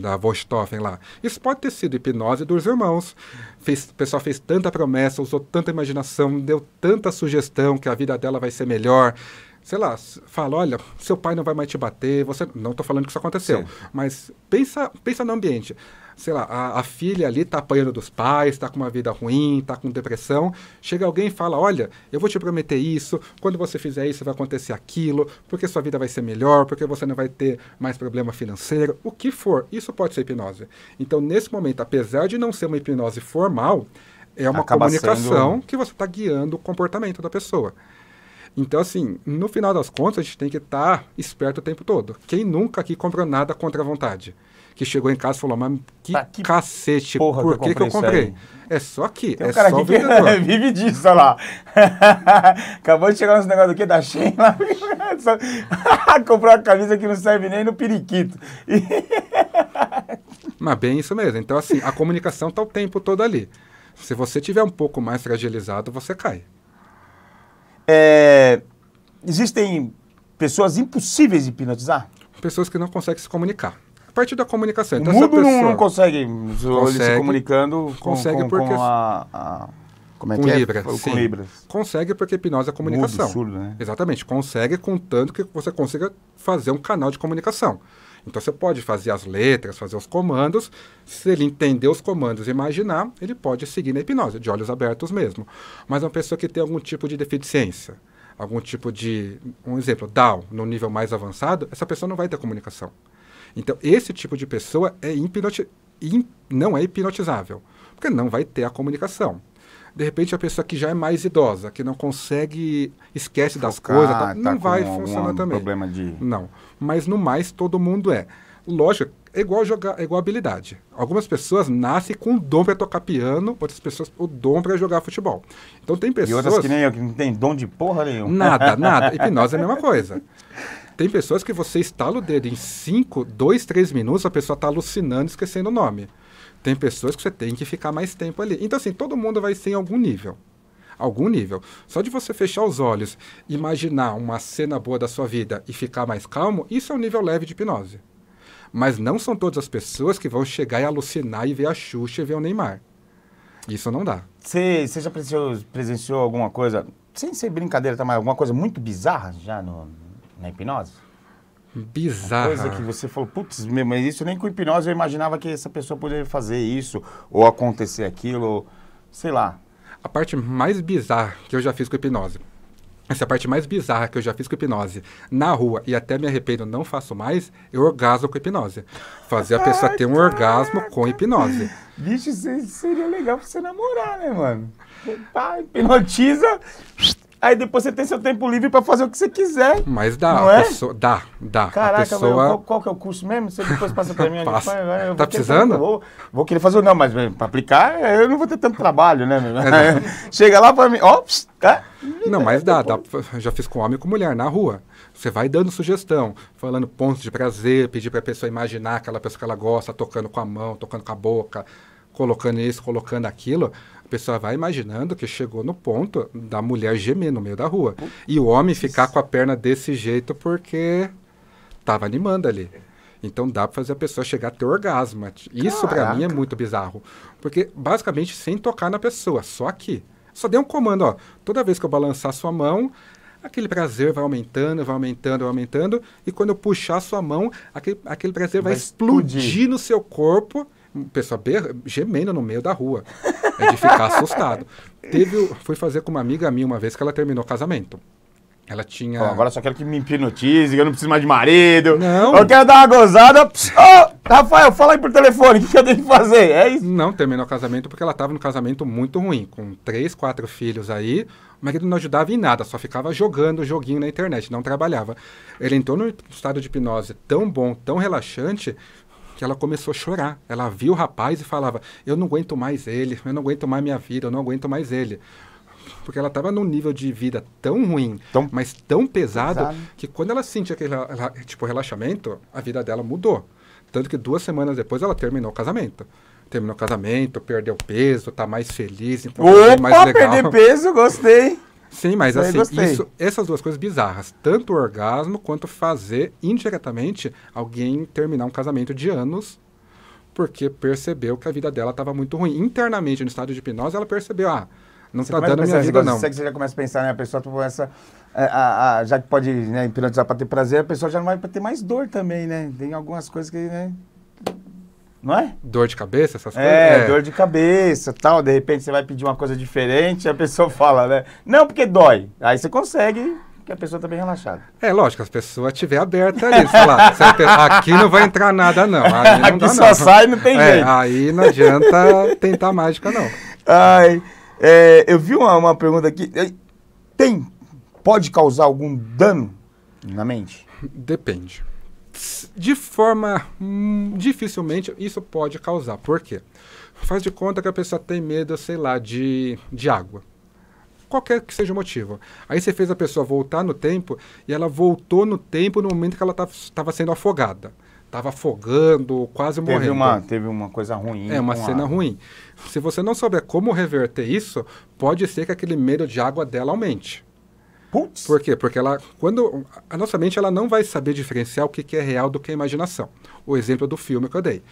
da Vostoffen lá. Isso pode ter sido hipnose dos irmãos. O pessoal fez tanta promessa, usou tanta imaginação, deu tanta sugestão que a vida dela vai ser melhor. Sei lá, fala, olha, seu pai não vai mais te bater, não estou falando que isso aconteceu, sim, mas pensa no ambiente. Sei lá, a filha ali está apanhando dos pais, está com uma vida ruim, está com depressão. Chega alguém e fala, olha, eu vou te prometer isso, quando você fizer isso vai acontecer aquilo, porque sua vida vai ser melhor, porque você não vai ter mais problema financeiro, o que for. Isso pode ser hipnose. Então, nesse momento, apesar de não ser uma hipnose formal, é uma comunicação que você está guiando o comportamento da pessoa. Então, assim, no final das contas, a gente tem que estar esperto o tempo todo. Quem nunca aqui comprou nada contra a vontade? Que chegou em casa e falou, mas que cacete, por que eu comprei? É só aqui, tem um cara só aqui que vive disso, olha lá. Acabou de chegar nesse negócio do quê? Da Shein lá. Comprou uma camisa que não serve nem no periquito. Mas bem isso mesmo. Então, assim, a comunicação está o tempo todo ali. Se você tiver um pouco mais fragilizado, você cai. Existem pessoas impossíveis de hipnotizar? Pessoas que não conseguem se comunicar. A partir da comunicação. Então, o mundo não consegue ele se comunicando consegue porque como é que é? Libras. Com Libras. Consegue porque hipnose é comunicação. Mudo, surdo, né? Exatamente. Consegue contanto que você consiga fazer um canal de comunicação. Então você pode fazer as letras, fazer os comandos. Se ele entender os comandos e imaginar, ele pode seguir na hipnose, de olhos abertos mesmo. Mas uma pessoa que tem algum tipo de deficiência, algum tipo de, um exemplo, Down, no nível mais avançado, essa pessoa não vai ter comunicação. Então esse tipo de pessoa não é hipnotizável, porque não vai ter a comunicação. De repente a pessoa que já é mais idosa, que não consegue, esquece das coisas, não vai funcionar também. Problema de... Não, mas no mais todo mundo é. Lógico, é igual habilidade. Algumas pessoas nascem com o dom para tocar piano, outras pessoas o dom para jogar futebol. Então tem pessoas... E outras que nem eu, que não tem dom de porra nenhum. Nada. Hipnose é a mesma coisa. Tem pessoas que você estala o dedo em 2, 3 minutos, a pessoa está alucinando, esquecendo o nome. Tem pessoas que você tem que ficar mais tempo ali. Então, assim, todo mundo vai ser em algum nível. Algum nível. Só de você fechar os olhos, imaginar uma cena boa da sua vida e ficar mais calmo, isso é um nível leve de hipnose. Mas não são todas as pessoas que vão chegar e alucinar e ver a Xuxa e ver o Neymar. Isso não dá. Você já presenciou alguma coisa, sem ser brincadeira, tá, mas alguma coisa muito bizarra já na hipnose? Bizarra. Uma coisa que você falou, putz, mas isso nem com hipnose eu imaginava que essa pessoa poderia fazer isso, ou acontecer aquilo, ou, sei lá. A parte mais bizarra que eu já fiz com hipnose, essa é a parte mais bizarra que eu já fiz com hipnose, na rua, e até me arrependo, não faço mais, eu orgasmo com hipnose. Fazer a pessoa ter um orgasmo com hipnose. Bicho, seria legal pra você namorar, né, mano? Pá, hipnotiza... Aí depois você tem seu tempo livre para fazer o que você quiser. Mas dá, não é? Dá. Caraca, a pessoa... qual que é o curso mesmo? Você depois passa para mim. Tá precisando? Vou querer fazer, não, mas para aplicar eu não vou ter tanto trabalho, né? Chega lá para mim, ó, tá? Não, mas dá. Já fiz com homem e com mulher na rua. Você vai dando sugestão, falando pontos de prazer, pedir para a pessoa imaginar aquela pessoa que ela gosta, tocando com a mão, tocando com a boca, colocando isso, colocando aquilo. A pessoa vai imaginando que chegou no ponto da mulher gemer no meio da rua. E o homem ficar com a perna desse jeito porque estava animando ali. Então dá para fazer a pessoa chegar a ter orgasmo. Isso para mim é muito bizarro. Porque basicamente sem tocar na pessoa, só aqui. Só dei um comando, ó. Toda vez que eu balançar sua mão, aquele prazer vai aumentando, vai aumentando, vai aumentando, e quando eu puxar a sua mão, aquele prazer vai explodir no seu corpo, pessoa gemendo no meio da rua. É de ficar assustado. Fui fazer com uma amiga minha uma vez que ela terminou o casamento. Ela tinha... agora só quero que me hipnotize, eu não preciso mais de marido. Não. Eu quero dar uma gozada. Rafael, fala aí por telefone, o que eu tenho que fazer? É isso? Não, terminou o casamento porque ela estava num casamento muito ruim, com 3, 4 filhos aí. O marido não ajudava em nada, só ficava jogando o joguinho na internet, não trabalhava. Ele entrou num estado de hipnose tão bom, tão relaxante, que ela começou a chorar. Ela viu o rapaz e falava, eu não aguento mais ele, eu não aguento mais minha vida, eu não aguento mais ele. Porque ela estava num nível de vida tão ruim, mas tão pesado, que quando ela sentia aquele relaxamento, a vida dela mudou. Tanto que 2 semanas depois ela terminou o casamento. Terminou o casamento, perdeu peso, tá mais feliz, mais legal. Perder peso, gostei. Sim, mas assim, essas 2 coisas bizarras, tanto o orgasmo quanto fazer indiretamente alguém terminar um casamento de anos, porque percebeu que a vida dela estava muito ruim. Internamente, no estado de hipnose, ela percebeu, não está dando minha vida, não. Você já começa a pensar, né? A pessoa começa, já que pode, né, hipnotizar para ter prazer, a pessoa já não vai ter mais dor também, né? Tem algumas coisas que, né? Não é? Dor de cabeça, essas coisas? Dor de cabeça, tal. De repente você vai pedir uma coisa diferente, a pessoa fala, né? Não, porque dói. Aí você consegue, que a pessoa tá bem relaxada. Lógico, as pessoas estiver aberta ali. Falar, aqui não vai entrar nada, não. Aí não aqui dá, só não. sai, não tem jeito. Aí não adianta tentar mágica, não. Eu vi uma pergunta aqui. Pode causar algum dano na mente? Depende. De forma dificilmente isso pode causar. Por quê? Faz de conta que a pessoa tem medo, sei lá, de água. Qualquer que seja o motivo. Aí você fez a pessoa voltar no tempo e ela voltou no tempo no momento que ela estava sendo afogada. Estava afogando, quase morrendo. Teve uma coisa ruim. Uma cena ruim. Se você não souber como reverter isso, pode ser que aquele medo de água dela aumente. Putz. Por quê? Porque a nossa mente ela não vai saber diferenciar o que é real do que é imaginação. O exemplo do filme que eu dei.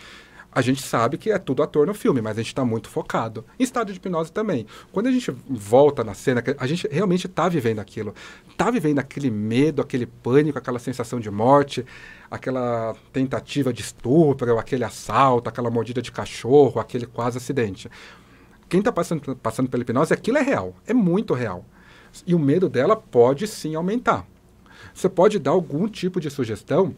A gente sabe que é tudo ator no filme, mas a gente está muito focado. Em estado de hipnose também. Quando a gente volta na cena, a gente realmente está vivendo aquilo. Está vivendo aquele medo, aquele pânico, aquela sensação de morte, aquela tentativa de estupro, aquele assalto, aquela mordida de cachorro, aquele quase acidente. Quem está passando pela hipnose, aquilo é real. É muito real. E o medo dela pode sim aumentar. Você pode dar algum tipo de sugestão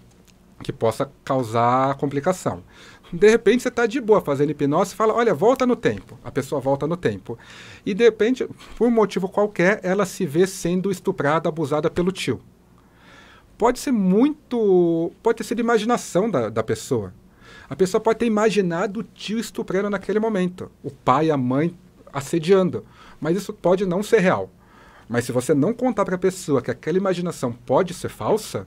que possa causar complicação. De repente você está de boa fazendo hipnose e fala, olha, volta no tempo. A pessoa volta no tempo. E de repente, por um motivo qualquer, ela se vê sendo estuprada, abusada pelo tio. Pode ter sido imaginação da pessoa. A pessoa pode ter imaginado o tio estuprando naquele momento. O pai e a mãe assediando. Mas isso pode não ser real. Mas se você não contar para a pessoa que aquela imaginação pode ser falsa,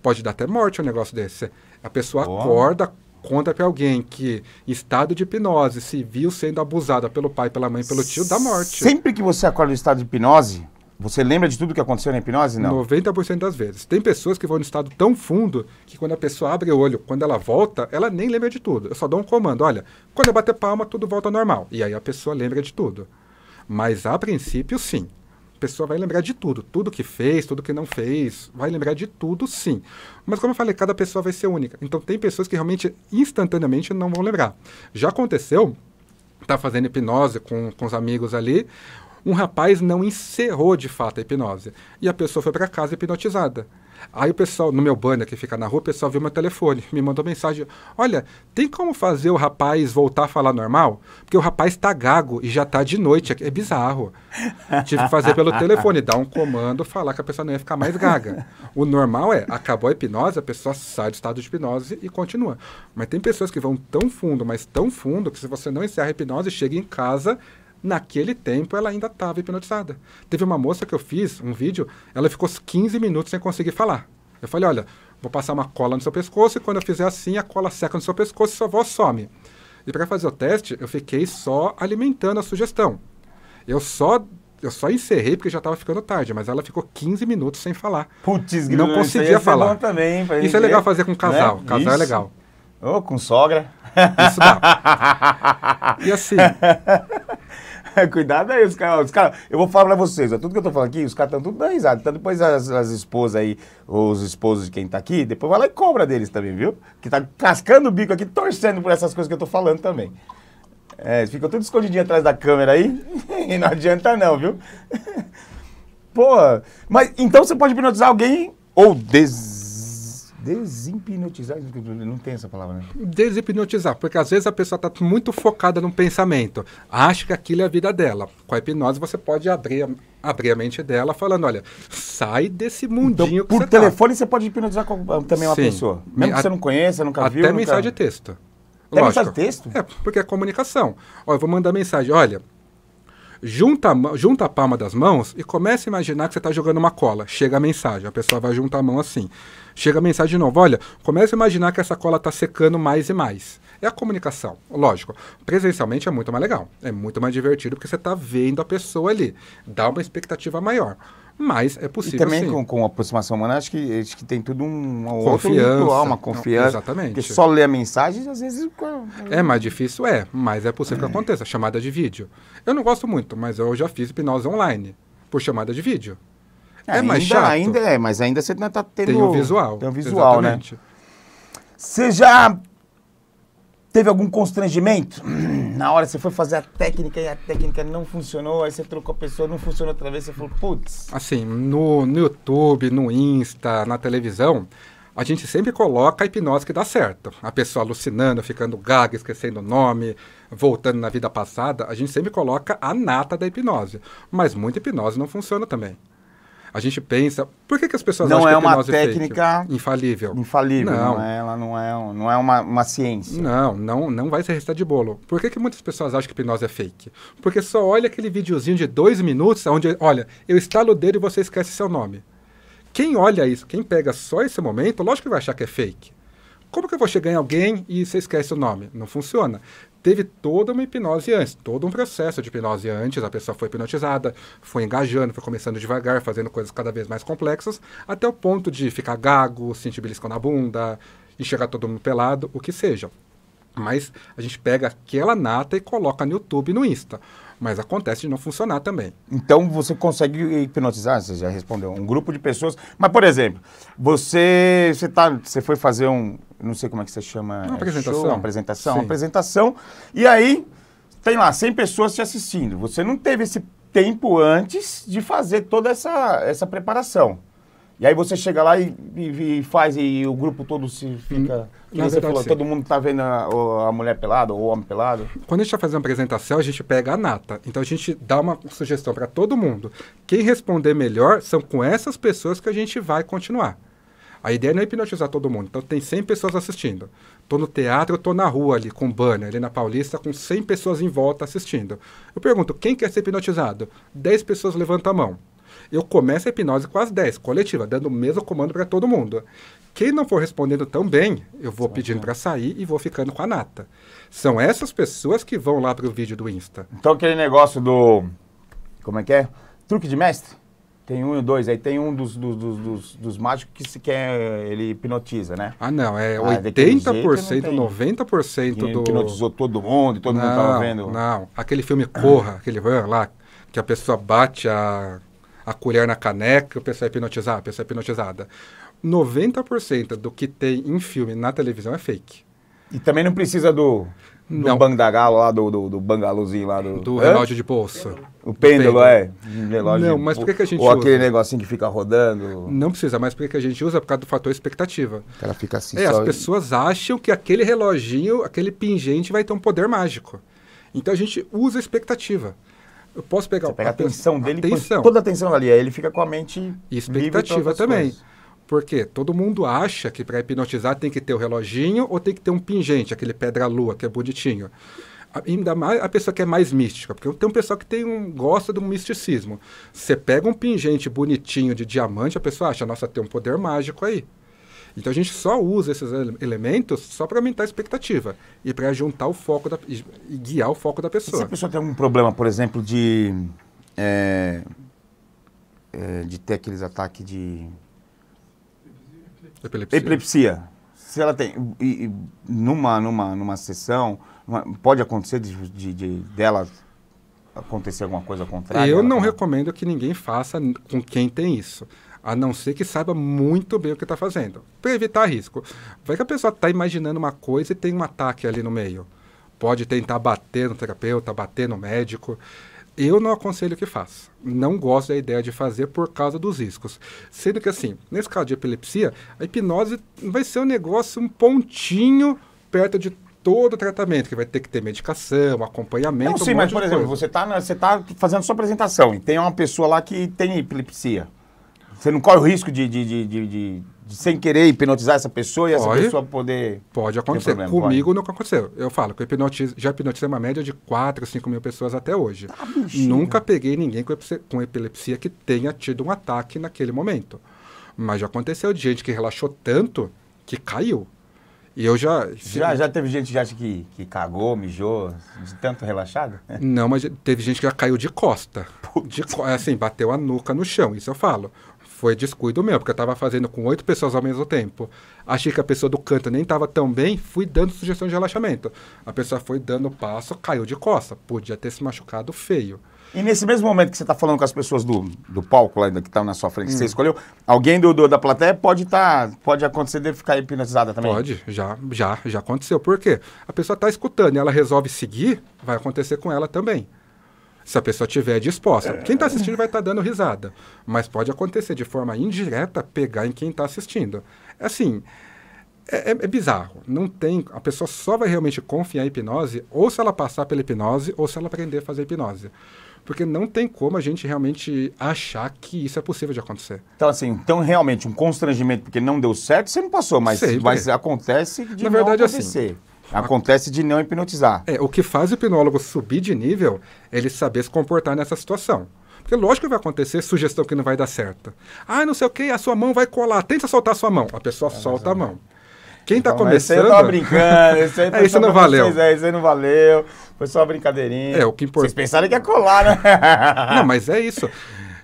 pode dar até morte um negócio desse. A pessoa acorda, conta para alguém que em estado de hipnose se viu sendo abusada pelo pai, pela mãe, pelo tio, dá morte. Sempre que você acorda em estado de hipnose, você lembra de tudo que aconteceu na hipnose? Não. 90% das vezes. Tem pessoas que vão no estado tão fundo que quando a pessoa abre o olho, quando ela volta, ela nem lembra de tudo. Eu só dou um comando, olha, quando eu bater palma, tudo volta ao normal. E aí a pessoa lembra de tudo. Mas a princípio, sim. A pessoa vai lembrar de tudo. Tudo que fez, tudo que não fez. Vai lembrar de tudo, sim. Mas como eu falei, cada pessoa vai ser única. Então tem pessoas que realmente, instantaneamente, não vão lembrar. Já aconteceu, tá fazendo hipnose com os amigos ali, um rapaz não encerrou de fato a hipnose. E a pessoa foi para casa hipnotizada. Aí o pessoal, no meu banner que fica na rua, o pessoal viu meu telefone, me mandou mensagem, olha, tem como fazer o rapaz voltar a falar normal? Porque o rapaz tá gago e já tá de noite, é bizarro. Tive que fazer pelo telefone, dar um comando, falar que a pessoa não ia ficar mais gaga. O normal acabou a hipnose, a pessoa sai do estado de hipnose e continua. Mas tem pessoas que vão tão fundo, mas tão fundo, que se você não encerra a hipnose, chega em casa, naquele tempo ela ainda estava hipnotizada. Teve uma moça que eu fiz um vídeo, ela ficou 15 minutos sem conseguir falar. Eu falei, olha, vou passar uma cola no seu pescoço e quando eu fizer assim, a cola seca no seu pescoço e sua voz some. E para fazer o teste, eu fiquei só alimentando a sugestão. Eu só encerrei porque já estava ficando tarde, mas ela ficou 15 minutos sem falar. Putz, não conseguia falar. Bom também, isso é legal fazer com casal. Né? Casal isso é legal. Ou com sogra. Isso dá. E assim... Cuidado aí, os caras, eu vou falar pra vocês, ó, tudo que eu tô falando aqui, os caras estão tudo dando risada. Então depois as esposas aí, os esposos de quem tá aqui, depois vai lá e cobra deles também, viu? Que tá cascando o bico aqui, torcendo por essas coisas que eu tô falando também. Eles ficam tudo escondidinho atrás da câmera aí, e não adianta não, viu? Pô, mas então você pode hipnotizar alguém ou deshipnotizar, não tem essa palavra, né? Deshipnotizar, porque às vezes a pessoa está muito focada num pensamento, acha que aquilo é a vida dela. Com a hipnose você pode abrir a mente dela falando, olha, sai desse mundinho então, que você por telefone você pode hipnotizar também uma Sim. pessoa, mesmo que você não conheça, nunca viu. Até mensagem de texto. Até mensagem de texto? É, porque é comunicação. Ó, eu vou mandar mensagem, olha, junta a palma das mãos e comece a imaginar que você está jogando uma cola. Chega a mensagem, a pessoa vai juntar a mão assim. Chega a mensagem de novo, olha, comece a imaginar que essa cola está secando mais e mais. É a comunicação, lógico. Presencialmente é muito mais legal, é muito mais divertido porque você está vendo a pessoa ali. Dá uma expectativa maior. Mas é possível, e também sim. com aproximação humana, acho que tem tudo outro Confiança. ritual, uma confiança. Exatamente. Porque só ler a mensagem, às vezes... É mais difícil, mas é possível que aconteça. Chamada de vídeo. Eu não gosto muito, mas eu já fiz hipnose online, por chamada de vídeo. É mais chato. Mas ainda você não está tendo... Tem um visual. Tem um visual, exatamente. Né? Você já teve algum constrangimento? Na hora que você foi fazer a técnica e a técnica não funcionou, aí você trocou a pessoa, não funcionou outra vez, você falou, putz... Assim, no YouTube, no Insta, na televisão, a gente sempre coloca a hipnose que dá certo. A pessoa alucinando, ficando gaga, esquecendo o nome, voltando na vida passada, a gente sempre coloca a nata da hipnose. Mas muita hipnose não funciona também. A gente pensa, por que as pessoas acham que a hipnose é uma técnica fake? Infalível. Infalível, ela não é uma ciência. Não vai ser receita de bolo. Por que muitas pessoas acham que hipnose é fake? Porque só olha aquele videozinho de 2 minutos, onde, olha, eu estalo o dedo e você esquece seu nome. Quem olha isso, quem pega só esse momento, lógico que vai achar que é fake. Como que eu vou chegar em alguém e você esquece o nome? Não funciona. Teve toda uma hipnose antes, todo um processo de hipnose antes, a pessoa foi hipnotizada, foi engajando, foi começando devagar, fazendo coisas cada vez mais complexas, até o ponto de ficar gago, sentir beliscão na bunda, enxergar todo mundo pelado, o que seja. Mas a gente pega aquela nata e coloca no YouTube e no Insta. Mas acontece de não funcionar também. Então você consegue hipnotizar, você já respondeu, um grupo de pessoas. Mas, por exemplo, você foi fazer não sei como é que você chama. Uma apresentação. Show, uma apresentação. E aí, tem lá 100 pessoas te assistindo. Você não teve esse tempo antes de fazer toda essa preparação. E aí você chega lá e faz, e o grupo todo se fica... Que você falou, todo mundo tá vendo a mulher pelada ou o homem pelado? Quando a gente está fazendo uma apresentação, a gente pega a nata. Então a gente dá uma sugestão para todo mundo. Quem responder melhor são com essas pessoas que a gente vai continuar. A ideia não é hipnotizar todo mundo. Então tem 100 pessoas assistindo. Estou no teatro, estou na rua ali com banner, ali na Paulista, com 100 pessoas em volta assistindo. Eu pergunto, quem quer ser hipnotizado? 10 pessoas levantam a mão. Eu começo a hipnose com as 10, coletiva, dando o mesmo comando para todo mundo. Quem não for respondendo tão bem, eu vou pedindo para sair e vou ficando com a nata. São essas pessoas que vão lá para o vídeo do Insta. Então aquele negócio do... Como é que é? Truque de mestre? Tem um e dois, aí tem um dos mágicos que se quer, ele hipnotiza, né? Ah, não, é 80%, 90% do... Hipnotizou todo mundo tava vendo. Não, aquele filme Corra, aquele lá, que a pessoa bate a colher na caneca, a pessoa é hipnotizada. 90% do que tem em filme na televisão é fake. E também não precisa do bandagalo lá, do bangaluzinho lá. Do relógio de bolso. O pêndulo, relógio. Não, mas por que a gente usa? Ou aquele usa? Negocinho que fica rodando. Não precisa, mas por que a gente usa? Por causa do fator expectativa. O cara fica assim as pessoas acham que aquele reloginho, aquele pingente vai ter um poder mágico. Então a gente usa a expectativa. Eu posso pegar a atenção dele, atenção. Toda a atenção ali, aí ele fica com a mente e expectativa também. Porque todo mundo acha que para hipnotizar tem que ter o reloginho ou tem que ter um pingente, aquele pedra-lua que é bonitinho. Ainda mais a pessoa que é mais mística, porque tem um pessoal que gosta do misticismo. Você pega um pingente bonitinho de diamante, a pessoa acha, nossa, tem um poder mágico aí. Então a gente só usa esses elementos só para aumentar a expectativa e para juntar o foco e guiar o foco da pessoa. E se a pessoa tem algum problema, por exemplo, de ter aqueles ataques de epilepsia. Se ela tem numa sessão, pode acontecer dela acontecer alguma coisa contrária? Eu não recomendo que ninguém faça com quem tem isso. A não ser que saiba muito bem o que está fazendo. Para evitar risco. Vai que a pessoa está imaginando uma coisa e tem um ataque ali no meio. Pode tentar bater no terapeuta, bater no médico. Eu não aconselho que faça. Não gosto da ideia de fazer por causa dos riscos. Sendo que, assim, nesse caso de epilepsia, a hipnose vai ser um negócio, um pontinho perto de todo o tratamento, que vai ter que ter medicação, acompanhamento. Não, sim, mas, por exemplo, você tá fazendo sua apresentação e tem uma pessoa lá que tem epilepsia. Você não corre o risco de sem querer hipnotizar essa pessoa e essa pessoa poder... Pode acontecer. Problema, comigo nunca aconteceu. Eu falo que eu já hipnotizei uma média de 4, 5 mil pessoas até hoje. Nunca peguei ninguém com epilepsia que tenha tido um ataque naquele momento. Mas já aconteceu de gente que relaxou tanto que caiu. E eu já teve gente que cagou, mijou, de tanto relaxado? Não, mas teve gente que já caiu de costa. Assim, bateu a nuca no chão, isso eu falo. Foi descuido meu, porque eu estava fazendo com 8 pessoas ao mesmo tempo. Achei que a pessoa do canto nem estava tão bem, fui dando sugestão de relaxamento. A pessoa foi dando passo, caiu de costa. Podia ter se machucado feio. E nesse mesmo momento que você está falando com as pessoas do palco lá, que estão na sua frente, que você escolheu, alguém da plateia pode acontecer de ficar hipnotizada também? Pode, já aconteceu. Por quê? A pessoa está escutando e ela resolve seguir, vai acontecer com ela também. Se a pessoa estiver disposta. Quem está assistindo vai estar dando risada. Mas pode acontecer de forma indireta pegar em quem está assistindo. Assim, é bizarro. Não tem, a pessoa só vai realmente confiar em hipnose ou se ela passar pela hipnose ou se ela aprender a fazer hipnose. Porque não tem como a gente realmente achar que isso é possível de acontecer. Então, assim, realmente um constrangimento porque não deu certo, você não passou, mas acontece de Na verdade, não acontecer. Assim, acontece de não hipnotizar. O que faz o hipnólogo subir de nível é ele saber se comportar nessa situação. Porque lógico que vai acontecer sugestão que não vai dar certo. Não sei o que, a sua mão vai colar, tenta soltar a sua mão. A pessoa solta a mão. Quem está começando... Esse aí eu tava brincando, isso não valeu. Isso aí não valeu, foi só uma brincadeirinha. O que importa. Vocês pensaram que ia colar, né? Não, mas é isso.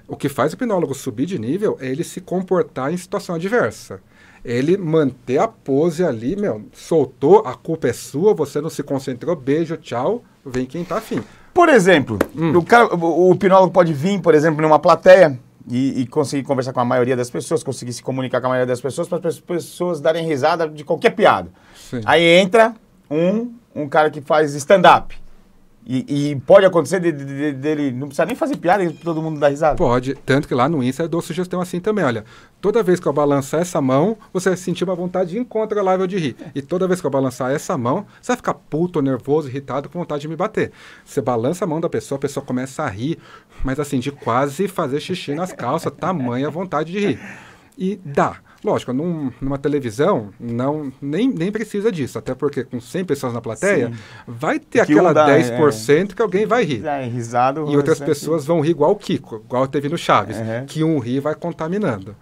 O que faz o hipnólogo subir de nível é ele se comportar em situação adversa. Ele manter a pose ali, soltou, a culpa é sua, você não se concentrou, beijo, tchau, vem quem tá afim. Por exemplo, o hipnólogo pode vir, por exemplo, numa plateia e conseguir conversar com a maioria das pessoas, conseguir se comunicar com a maioria das pessoas, para as pessoas darem risada de qualquer piada. Sim. Aí entra um cara que faz stand-up. E pode acontecer dele não precisa nem fazer piada e todo mundo dá risada? Pode, tanto que lá no Insta eu dou sugestão assim também, olha, toda vez que eu balançar essa mão, você vai sentir uma vontade incontrolável de rir. E toda vez que eu balançar essa mão, você vai ficar puto, nervoso, irritado, com vontade de me bater. Você balança a mão da pessoa, a pessoa começa a rir, mas assim, de quase fazer xixi nas calças, tamanha vontade de rir. E dá. Lógico, numa televisão, nem precisa disso, até porque com 100 pessoas na plateia, sim, vai ter aquela 10% que alguém vai rir. Risado, e outras pessoas vão rir igual o Kiko, igual teve no Chaves, que um ri vai contaminando.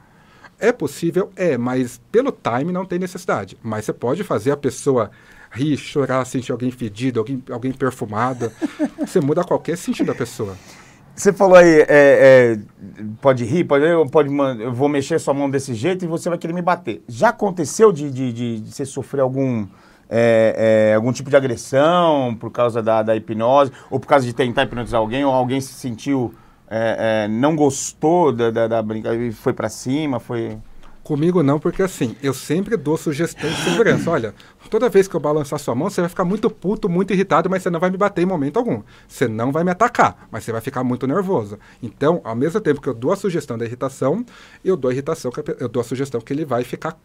É possível? Mas pelo time não tem necessidade. Mas você pode fazer a pessoa rir, chorar, sentir alguém fedido, alguém perfumado. Você muda qualquer sentido da pessoa. Você falou aí, pode rir, eu vou mexer sua mão desse jeito e você vai querer me bater. Já aconteceu de você sofrer algum tipo de agressão por causa da hipnose, ou por causa de tentar hipnotizar alguém, ou alguém se sentiu, não gostou da brincadeira e foi pra cima, foi... Comigo não, porque assim, eu sempre dou sugestão de segurança. Olha, toda vez que eu balançar sua mão, você vai ficar muito puto, muito irritado, mas você não vai me bater em momento algum. Você não vai me atacar, mas você vai ficar muito nervoso. Então, ao mesmo tempo que eu dou a sugestão da irritação, eu dou a sugestão que ele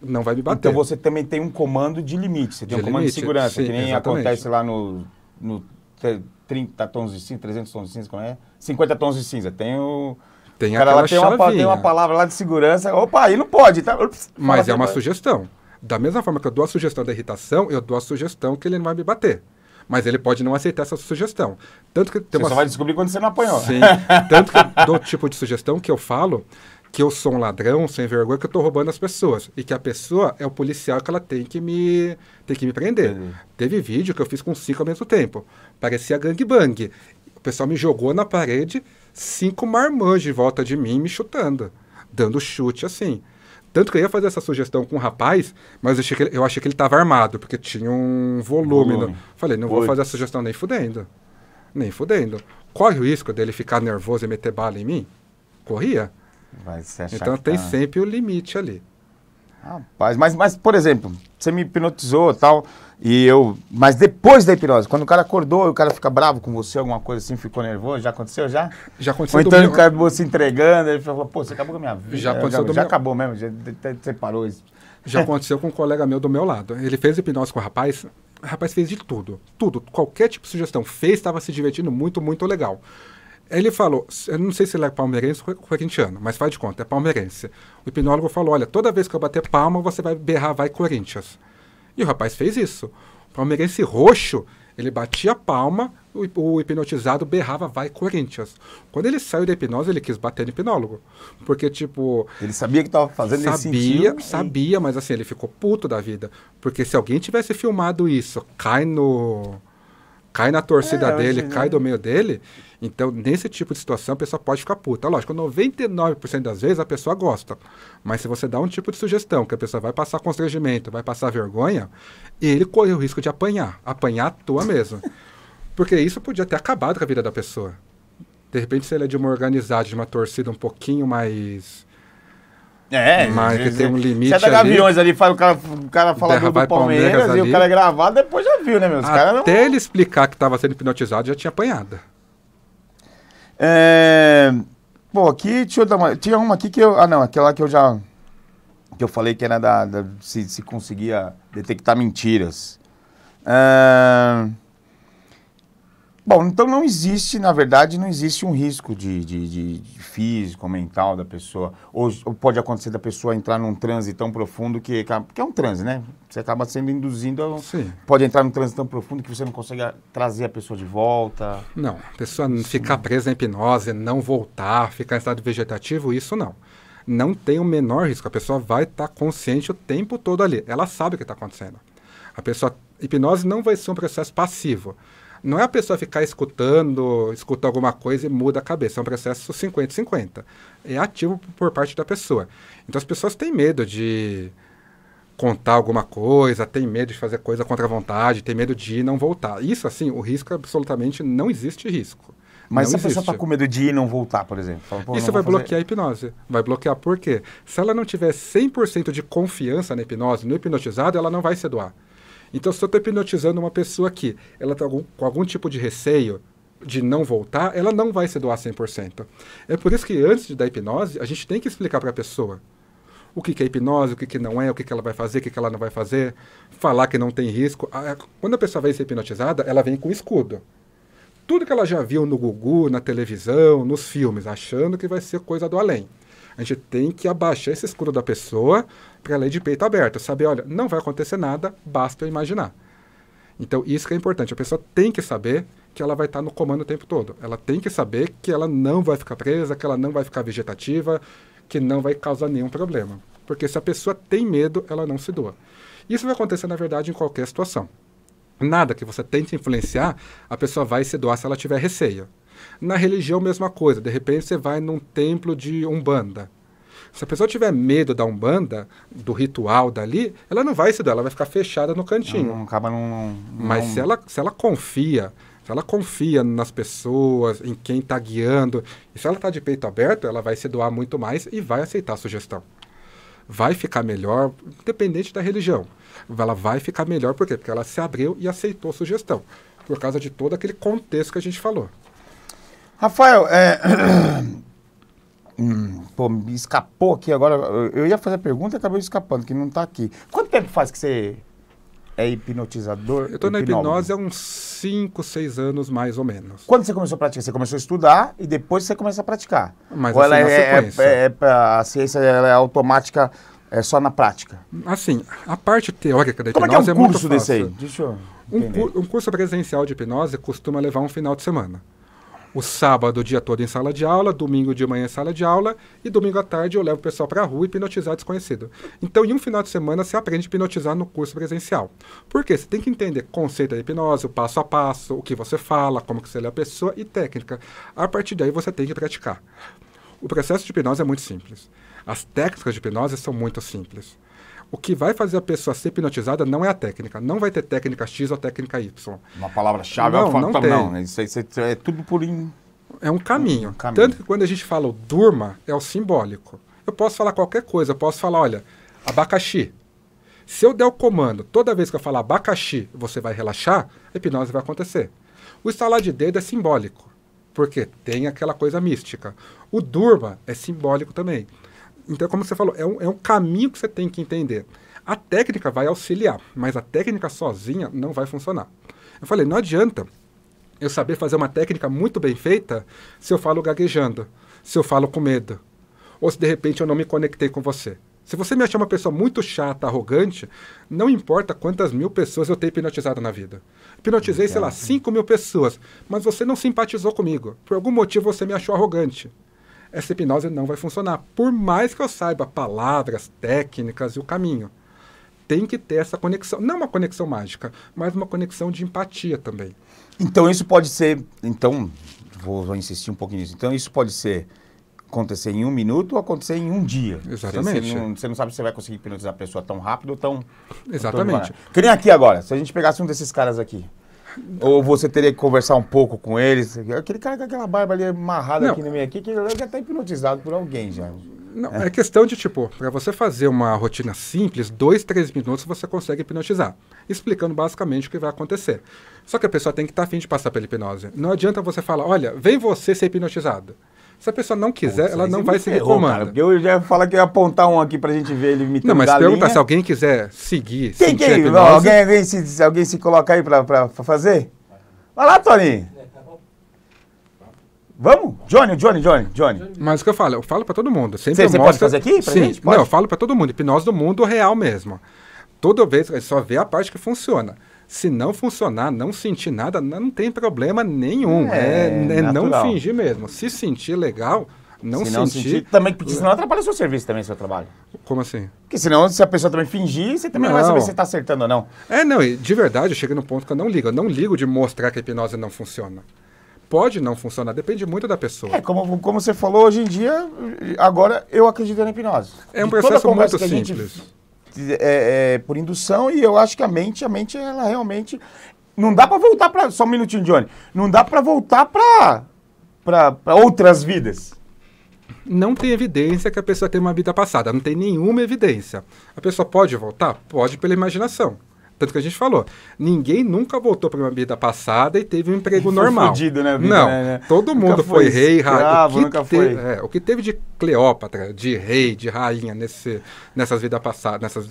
não vai me bater. Então você também tem um comando de limite, você tem um comando de segurança, sim, que nem exatamente. Acontece lá no 30 tons de cinza, 300 tons de cinza, como é? 50 tons de cinza, tem o... Tem aquela chavinha. Tem uma palavra lá de segurança. Opa, aí não pode, tá? Mas é uma sugestão. Da mesma forma que eu dou a sugestão da irritação, eu dou a sugestão que ele não vai me bater. Mas ele pode não aceitar essa sugestão. Tanto que você só vai descobrir quando você não apanhou. Sim. Tanto que eu dou o tipo de sugestão que eu falo que eu sou um ladrão, sem vergonha, que eu estou roubando as pessoas. E que a pessoa é o policial que ela tem que me prender. Teve vídeo que eu fiz com 5 ao mesmo tempo. Parecia gangbang. O pessoal me jogou na parede, 5 marmanjos de volta de mim me chutando, dando chute assim. Tanto que eu ia fazer essa sugestão com um rapaz, mas eu achei que ele estava armado, porque tinha um volume. Falei, não vou fazer a sugestão nem fudendo. Nem fudendo. corre o risco dele ficar nervoso e meter bala em mim? Corria. Vai se achar Então que tem tá- sempre o limite ali. Rapaz, mas, por exemplo, você me hipnotizou e tal, mas depois da hipnose, quando o cara acordou e o cara fica bravo com você, alguma coisa assim, ficou nervoso, já aconteceu já? Já aconteceu Ou do então meu- o cara acabou se entregando, ele falou, pô, você acabou com a minha vida. Já aconteceu do já meu- acabou mesmo, já separou isso. Já aconteceu com um colega meu do meu lado. Ele fez hipnose com o rapaz fez de tudo. Tudo. Qualquer tipo de sugestão. Fez, estava se divertindo muito, muito legal. Ele falou, eu não sei se ele é palmeirense ou corintiano, mas faz de conta, é palmeirense. O hipnólogo falou, olha, toda vez que eu bater palma, você vai berrar, vai Corinthians. E o rapaz fez isso. O palmeirense roxo, ele batia a palma, o hipnotizado berrava, vai Corinthians. Quando ele saiu da hipnose, ele quis bater no hipnólogo. Porque, tipo... Ele sabia que estava fazendo esse sentido. Sabia, mas assim, ele ficou puto da vida. Porque se alguém tivesse filmado isso, cai na torcida dele, cai do meio dele, então nesse tipo de situação a pessoa pode ficar puta. Lógico, 99% das vezes a pessoa gosta, mas se você dá um tipo de sugestão que a pessoa vai passar constrangimento, vai passar vergonha, ele corre o risco de apanhar à toa mesmo. Porque isso podia ter acabado com a vida da pessoa. De repente, se ele é de uma organizada, de uma torcida um pouquinho mais... mas que tem um limite. Você é da Gaviões ali, faz o cara fala do Palmeiras e o cara é gravado, depois já viu, né, meu? Até ele explicar que estava sendo hipnotizado, já tinha apanhado. Pô, aqui, deixa eu dar uma... Tinha uma aqui que eu... Ah, não, aquela que eu já... Que eu falei que era se conseguia detectar mentiras. Bom, então não existe, na verdade, não existe um risco de físico, mental da pessoa. Ou pode acontecer da pessoa entrar num transe tão profundo que é um transe, né? Você acaba sendo induzindo a... Sim. Pode entrar num transe tão profundo que você não consegue trazer a pessoa de volta. Não, a pessoa ficar presa na hipnose, não voltar, ficar em estado vegetativo, isso não. Não tem o menor risco. A pessoa vai estar consciente o tempo todo ali. Ela sabe o que está acontecendo. Hipnose não vai ser um processo passivo. Não é a pessoa ficar escuta alguma coisa e muda a cabeça. É um processo 50-50. É ativo por parte da pessoa. Então as pessoas têm medo de contar alguma coisa, têm medo de fazer coisa contra a vontade, têm medo de ir e não voltar. Isso, assim, o risco absolutamente não existe risco. Mas não se a pessoa está com medo de ir e não voltar, por exemplo? Fala, isso vai bloquear a hipnose. Vai bloquear por quê? Se ela não tiver 100% de confiança na hipnose, no hipnotizado, ela não vai se doar. Então, se eu estou hipnotizando uma pessoa aqui, ela está com algum tipo de receio de não voltar, ela não vai se doar 100%. É por isso que antes de dar hipnose, a gente tem que explicar para a pessoa o que é hipnose, o que não é, o que ela vai fazer, o que ela não vai fazer, falar que não tem risco. Quando a pessoa vai ser hipnotizada, ela vem com escudo. Tudo que ela já viu no Gugu, na televisão, nos filmes, achando que vai ser coisa do além. A gente tem que abaixar esse escudo da pessoa para ela ir de peito aberto. Saber, olha, não vai acontecer nada, basta eu imaginar. Então, isso que é importante. A pessoa tem que saber que ela vai estar no comando o tempo todo. Ela tem que saber que ela não vai ficar presa, que ela não vai ficar vegetativa, que não vai causar nenhum problema. Porque se a pessoa tem medo, ela não se doa. Isso vai acontecer, na verdade, em qualquer situação. Nada que você tente influenciar, a pessoa vai se doar se ela tiver receio. Na religião, mesma coisa. De repente, você vai num templo de Umbanda. Se a pessoa tiver medo da Umbanda, do ritual dali, ela não vai se doar, ela vai ficar fechada no cantinho. Mas se ela confia nas pessoas, em quem está guiando, e se ela está de peito aberto, ela vai se doar muito mais e vai aceitar a sugestão. Vai ficar melhor, independente da religião. Ela vai ficar melhor, por quê? Porque ela se abriu e aceitou a sugestão, por causa de todo aquele contexto que a gente falou. Rafael, pô, me escapou aqui agora. Eu ia fazer a pergunta e acabei escapando, que não está aqui. Quanto tempo faz que você é hipnotizador? Eu estou na hipnose há uns 5, 6 anos, mais ou menos. Quando você começou a praticar? Você começou a estudar e depois você começa a praticar? Mas ou assim, ela na sequência. A ciência ela é automática, é só na prática? Assim, a parte teórica da Como hipnose é que é um curso desse aí? Deixa eu um curso presencial de hipnose costuma levar um final de semana. O sábado o dia todo em sala de aula, domingo de manhã em sala de aula e domingo à tarde eu levo o pessoal para a rua e hipnotizar desconhecido. Então, em um final de semana você aprende a hipnotizar no curso presencial. Por quê? Você tem que entender conceito da hipnose, o passo a passo, o que você fala, como que você lê a pessoa e técnica. A partir daí você tem que praticar. O processo de hipnose é muito simples. As técnicas de hipnose são muito simples. O que vai fazer a pessoa ser hipnotizada não é a técnica. Não vai ter técnica X ou técnica Y. Uma palavra-chave não tem. Isso é tudo por É um caminho. caminho. Tanto que quando a gente fala o durma, é o simbólico. Eu posso falar qualquer coisa, eu posso falar, olha, abacaxi. Se eu der o comando, toda vez que eu falar abacaxi, você vai relaxar, a hipnose vai acontecer. O estalar de dedo é simbólico, porque tem aquela coisa mística. O durma é simbólico também. Então, como você falou, é um caminho que você tem que entender. A técnica vai auxiliar, mas a técnica sozinha não vai funcionar. Eu falei, não adianta eu saber fazer uma técnica muito bem feita se eu falo gaguejando, se eu falo com medo, ou se de repente eu não me conectei com você. Se você me achar uma pessoa muito chata, arrogante, não importa quantas mil pessoas eu tenho hipnotizado na vida. Hipnotizei, sei lá, 5.000 pessoas, mas você não simpatizou comigo. Por algum motivo você me achou arrogante. Essa hipnose não vai funcionar, por mais que eu saiba palavras, técnicas e o caminho. Tem que ter essa conexão, não uma conexão mágica, mas uma conexão de empatia também. Então isso pode ser, então, vou insistir um pouquinho nisso, então isso pode ser acontecer em 1 minuto ou acontecer em 1 dia. Exatamente. Você não sabe se você vai conseguir hipnotizar a pessoa tão rápido ou tão... Exatamente. Que nem aqui agora, se a gente pegasse um desses caras aqui, ou você teria que conversar um pouco com eles, aquele cara com aquela barba ali amarrada aqui no meio aqui, que ele já está hipnotizado por alguém já. Não, é questão de, tipo, para você fazer uma rotina simples, 2, 3 minutos você consegue hipnotizar, explicando basicamente o que vai acontecer. Só que a pessoa tem que estar a fim de passar pela hipnose. Não adianta você falar, olha, vem você ser hipnotizado. Se a pessoa não quiser, ela não vai seguir o comando. Cara, porque eu já ia falar que eu ia apontar um aqui pra gente ver ele imitando. Não, mas galinha. pergunta se alguém quiser seguir, Quem? a hipnose. Alguém se coloca aí pra fazer? Vai lá, Tony. Vamos? Johnny. Mas o que eu falo para todo mundo. Você pode fazer aqui pra gente? Pode? Não, eu falo para todo mundo. Hipnose do mundo real mesmo. Toda vez, só vê a parte que funciona. Se não funcionar, não sentir nada, não tem problema nenhum. É não fingir mesmo. Se sentir legal, não sentir... Também, porque senão atrapalha o seu serviço também, o seu trabalho. Como assim? Porque senão, se a pessoa também fingir, você também não vai saber se você está acertando ou não. Não, e de verdade, eu cheguei no ponto que eu não ligo. Eu não ligo de mostrar que a hipnose não funciona. Pode não funcionar, depende muito da pessoa. Como você falou, hoje em dia, agora eu acredito na hipnose. É um processo muito simples. Por indução, e eu acho que a mente, ela realmente... Não dá para voltar para... Só um minutinho, Johnny. Não dá para voltar para outras vidas. Não tem evidência que a pessoa tem uma vida passada. Não tem nenhuma evidência. A pessoa pode voltar? Pode pela imaginação. Tanto que a gente falou, ninguém nunca voltou para uma vida passada e teve um emprego normal. Fudido, né, vida, não, né? Todo mundo foi rei, rainha. O que teve de Cleópatra, de rei, de rainha nessas vidas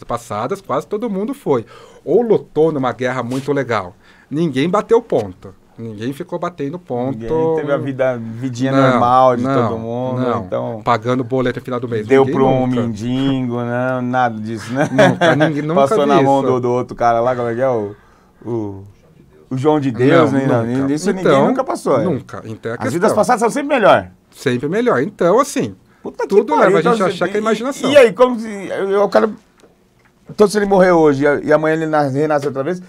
passadas, quase todo mundo foi. Ou lutou numa guerra muito legal. Ninguém bateu ponto. Ninguém ficou batendo ponto. Ninguém teve a vidinha normal de todo mundo. Não. Então, pagando boleto no final do mês. Deu para um mendigo, não, nada disso, né? Nunca passou na mão isso. do outro cara lá, como é que é? O João de Deus, né? Isso então, ninguém nunca passou. Nunca. Então, as vidas passadas são sempre melhor. Sempre melhor. Então, assim, tudo leva a gente a achar que é imaginação. E aí, como se eu quero... Então, se ele morrer hoje e amanhã ele renasce outra vez...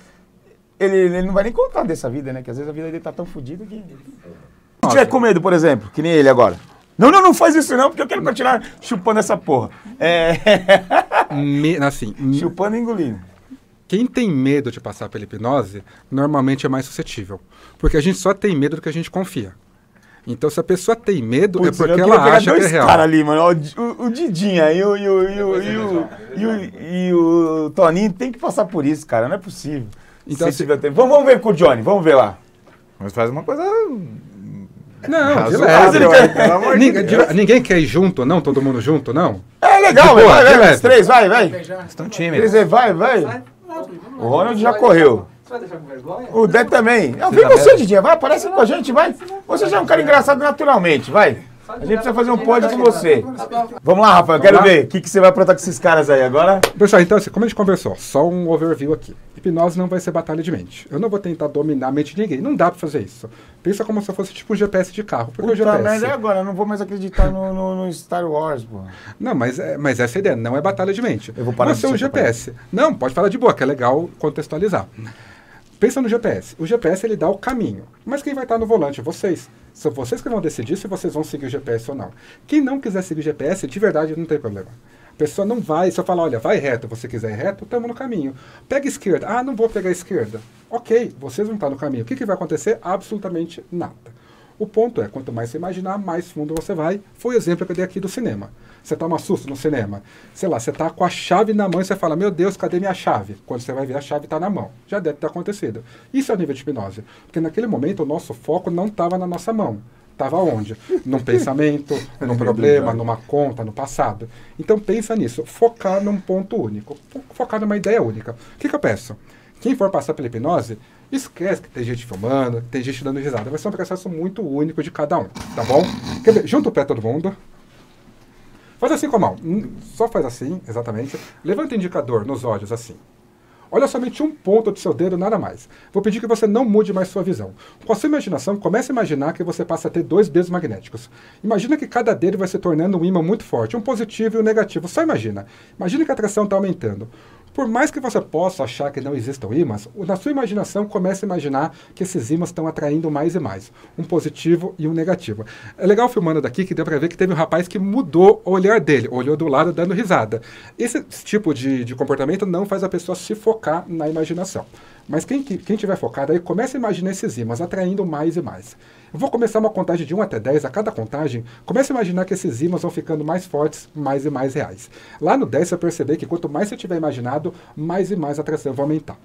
Ele não vai nem contar dessa vida, né? Que às vezes a vida dele tá tão fodida que... Se tiver com medo, por exemplo, que nem ele agora. Não faz isso não, porque eu quero continuar chupando essa porra. Chupando e engolindo. Quem tem medo de passar pela hipnose, normalmente é mais suscetível. Porque a gente só tem medo do que a gente confia. Então, se a pessoa tem medo, é porque ela acha que é real. Cara ali, mano, o Didinha e o Toninho tem que passar por isso, cara. Não é possível. Então, vamos ver com o Johnny, vamos ver lá. Mas faz uma coisa... Não, ninguém quer ir junto, não? Todo mundo junto, não? É legal, vai. Os três, vai. Estão tímidos. Vai. O Ronald já correu. Você vai deixar com vergonha? O Dé também. Vem você, Didinha, vai, aparece com a gente, vai. Você já é um cara engraçado naturalmente, vai. A gente precisa fazer um pod com você. Vamos lá, Rafael, quero ver. O que você vai aprontar com esses caras aí agora? Pessoal, então, assim, como a gente conversou, só um overview aqui. Hipnose não vai ser batalha de mente. Eu não vou tentar dominar a mente de ninguém. Não dá pra fazer isso. Pensa como se fosse tipo um GPS de carro. Porque o GPS... merda, agora, eu não vou mais acreditar no Star Wars, pô. Não, mas essa é a ideia, não é batalha de mente. Eu vou parar de ser um GPS. Não, pode falar de boa, que é legal contextualizar. Pensa no GPS. O GPS, ele dá o caminho. Mas quem vai estar no volante? Vocês. São vocês que vão decidir se vocês vão seguir o GPS ou não. Quem não quiser seguir o GPS, de verdade, não tem problema. A pessoa não vai, se eu falar, olha, vai reto, você quiser ir reto, estamos no caminho. Pega a esquerda. Ah, não vou pegar a esquerda. Ok, vocês vão estar no caminho. O que vai acontecer? Absolutamente nada. O ponto é, quanto mais você imaginar, mais fundo você vai. Foi o exemplo que eu dei aqui do cinema. Você toma susto no cinema. Sei lá, você tá com a chave na mão e você fala, meu Deus, cadê minha chave? Quando você vai ver, a chave está na mão. Já deve ter acontecido. Isso é o nível de hipnose. Porque naquele momento o nosso foco não estava na nossa mão. Estava onde? Num pensamento, num problema, numa conta, no passado. Então pensa nisso. Focar num ponto único. Focar numa ideia única. O que eu peço? Quem for passar pela hipnose, esquece que tem gente filmando, que tem gente dando risada. Vai ser um processo muito único de cada um, tá bom? Quer ver? Junta o pé todo mundo. Faz assim com a mão. Só faz assim, exatamente. Levanta o indicador nos olhos assim. Olha somente um ponto do seu dedo, nada mais. Vou pedir que você não mude mais sua visão. Com a sua imaginação, comece a imaginar que você passa a ter 2 dedos magnéticos. Imagina que cada dedo vai se tornando um ímã muito forte, um positivo e um negativo. Só imagina. Imagina que a atração está aumentando. Por mais que você possa achar que não existam ímãs, na sua imaginação comece a imaginar que esses ímãs estão atraindo mais e mais. Um positivo e um negativo. É legal filmando daqui que deu para ver que teve um rapaz que mudou o olhar dele. Olhou do lado dando risada. Esse tipo de comportamento não faz a pessoa se focar na imaginação. Mas quem tiver focado aí, comece a imaginar esses ímãs atraindo mais e mais. Eu vou começar uma contagem de 1 até 10. A cada contagem, comece a imaginar que esses ímãs vão ficando mais fortes, mais e mais reais. Lá no 10, você vai perceber que quanto mais você tiver imaginado, mais e mais a atração vai aumentar.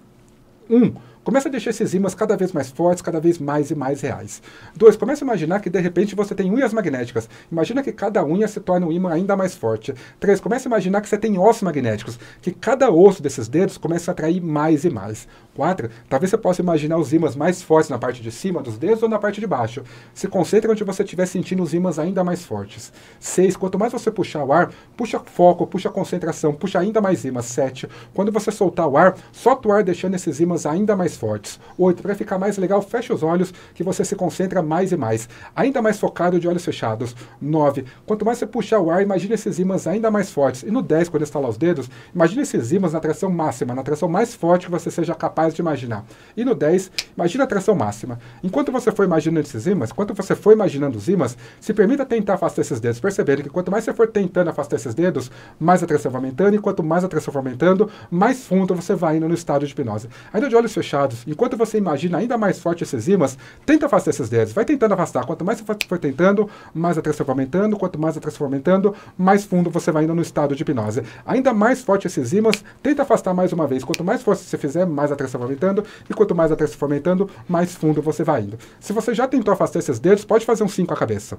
1. Começa a deixar esses ímãs cada vez mais fortes, cada vez mais e mais reais. 2. Começa a imaginar que de repente você tem unhas magnéticas. Imagina que cada unha se torna um ímã ainda mais forte. 3. Começa a imaginar que você tem ossos magnéticos, que cada osso desses dedos começa a atrair mais e mais. 4. Talvez você possa imaginar os ímãs mais fortes na parte de cima dos dedos ou na parte de baixo. Se concentre onde você estiver sentindo os ímãs ainda mais fortes. 6. Quanto mais você puxar o ar, puxa foco, puxa concentração, puxa ainda mais ímãs. 7. Quando você soltar o ar, solta o ar deixando esses ímãs ainda mais fortes. 8. Para ficar mais legal, fecha os olhos que você se concentra mais e mais. Ainda mais focado de olhos fechados. 9. Quanto mais você puxar o ar, imagine esses ímãs ainda mais fortes. E no 10, quando estalar os dedos, imagine esses ímãs na atração máxima, na atração mais forte que você seja capaz de imaginar. E no 10, imagine a atração máxima. Enquanto você for imaginando esses ímãs, enquanto você for imaginando os ímãs, se permita tentar afastar esses dedos. Percebendo que quanto mais você for tentando afastar esses dedos, mais a atração vai aumentando. E quanto mais a atração for aumentando, mais fundo você vai indo no estado de hipnose. Ainda de olhos fechados, enquanto você imagina ainda mais forte esses ímãs, tenta afastar esses dedos. Vai tentando afastar. Quanto mais você for tentando, mais a atração vai aumentando. Quanto mais a atração for aumentando, mais fundo você vai indo no estado de hipnose. Ainda mais forte esses ímãs, tenta afastar mais uma vez. Quanto mais força você fizer, mais a atração vai aumentando. E quanto mais a atração for aumentando, mais fundo você vai indo. Se você já tentou afastar esses dedos, pode fazer um 5 com a cabeça.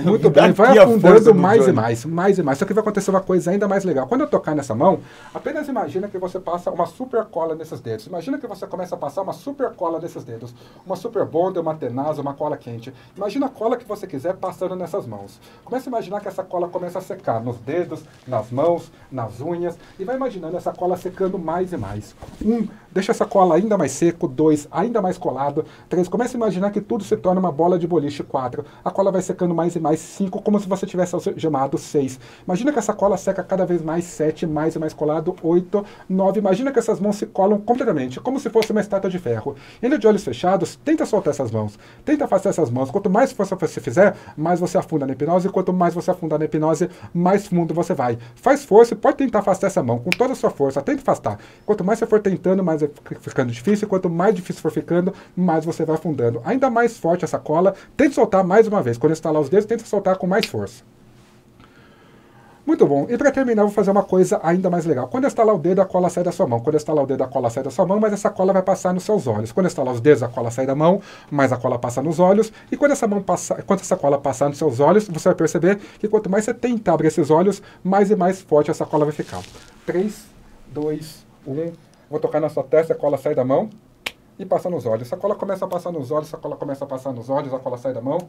Muito bem, vai afundando mais e mais, mais e mais. Só que vai acontecer uma coisa ainda mais legal. Quando eu tocar nessa mão, apenas imagina que você passa uma super cola nesses dedos. Imagina que você começa a passar uma super cola nesses dedos. Uma super bonder, uma tenaz, uma cola quente. Imagina a cola que você quiser passando nessas mãos. Começa a imaginar que essa cola começa a secar nos dedos, nas mãos, nas unhas. E vai imaginando essa cola secando mais e mais. 1, deixa essa cola ainda mais seco. 2, ainda mais colado. 3, começa a imaginar que tudo se torna uma bola de boliche. 4, a cola vai secando mais e mais. 5, como se você tivesse algemado. 6, imagina que essa cola seca cada vez mais. 7, mais e mais colado. 8, 9, imagina que essas mãos se colam completamente, como se fosse uma estátua de ferro. Ainda de olhos fechados, tenta soltar essas mãos, tenta afastar essas mãos. Quanto mais força você fizer, mais você afunda na hipnose, e quanto mais você afundar na hipnose, mais fundo você vai. Faz força e pode tentar afastar essa mão com toda a sua força, tenta afastar. Quanto mais você for tentando, mais vai ficando difícil, quanto mais difícil for ficando, mais você vai afundando. Ainda mais forte essa cola, tente soltar mais uma vez. Quando estalar os dedos, tenta soltar com mais força. Muito bom. E para terminar, eu vou fazer uma coisa ainda mais legal. Quando eu estalar o dedo, a cola sai da sua mão. Quando eu estalar o dedo, a cola sai da sua mão, mas essa cola vai passar nos seus olhos. Quando eu estalar os dedos, a cola sai da mão, mas a cola passa nos olhos. E quando essa cola passar nos seus olhos, você vai perceber que quanto mais você tentar abrir esses olhos, mais e mais forte essa cola vai ficar. 3, 2, 1. Vou tocar na sua testa, a cola sai da mão e passa nos olhos. Essa cola começa a passar nos olhos, essa cola começa a passar nos olhos, a cola sai da mão.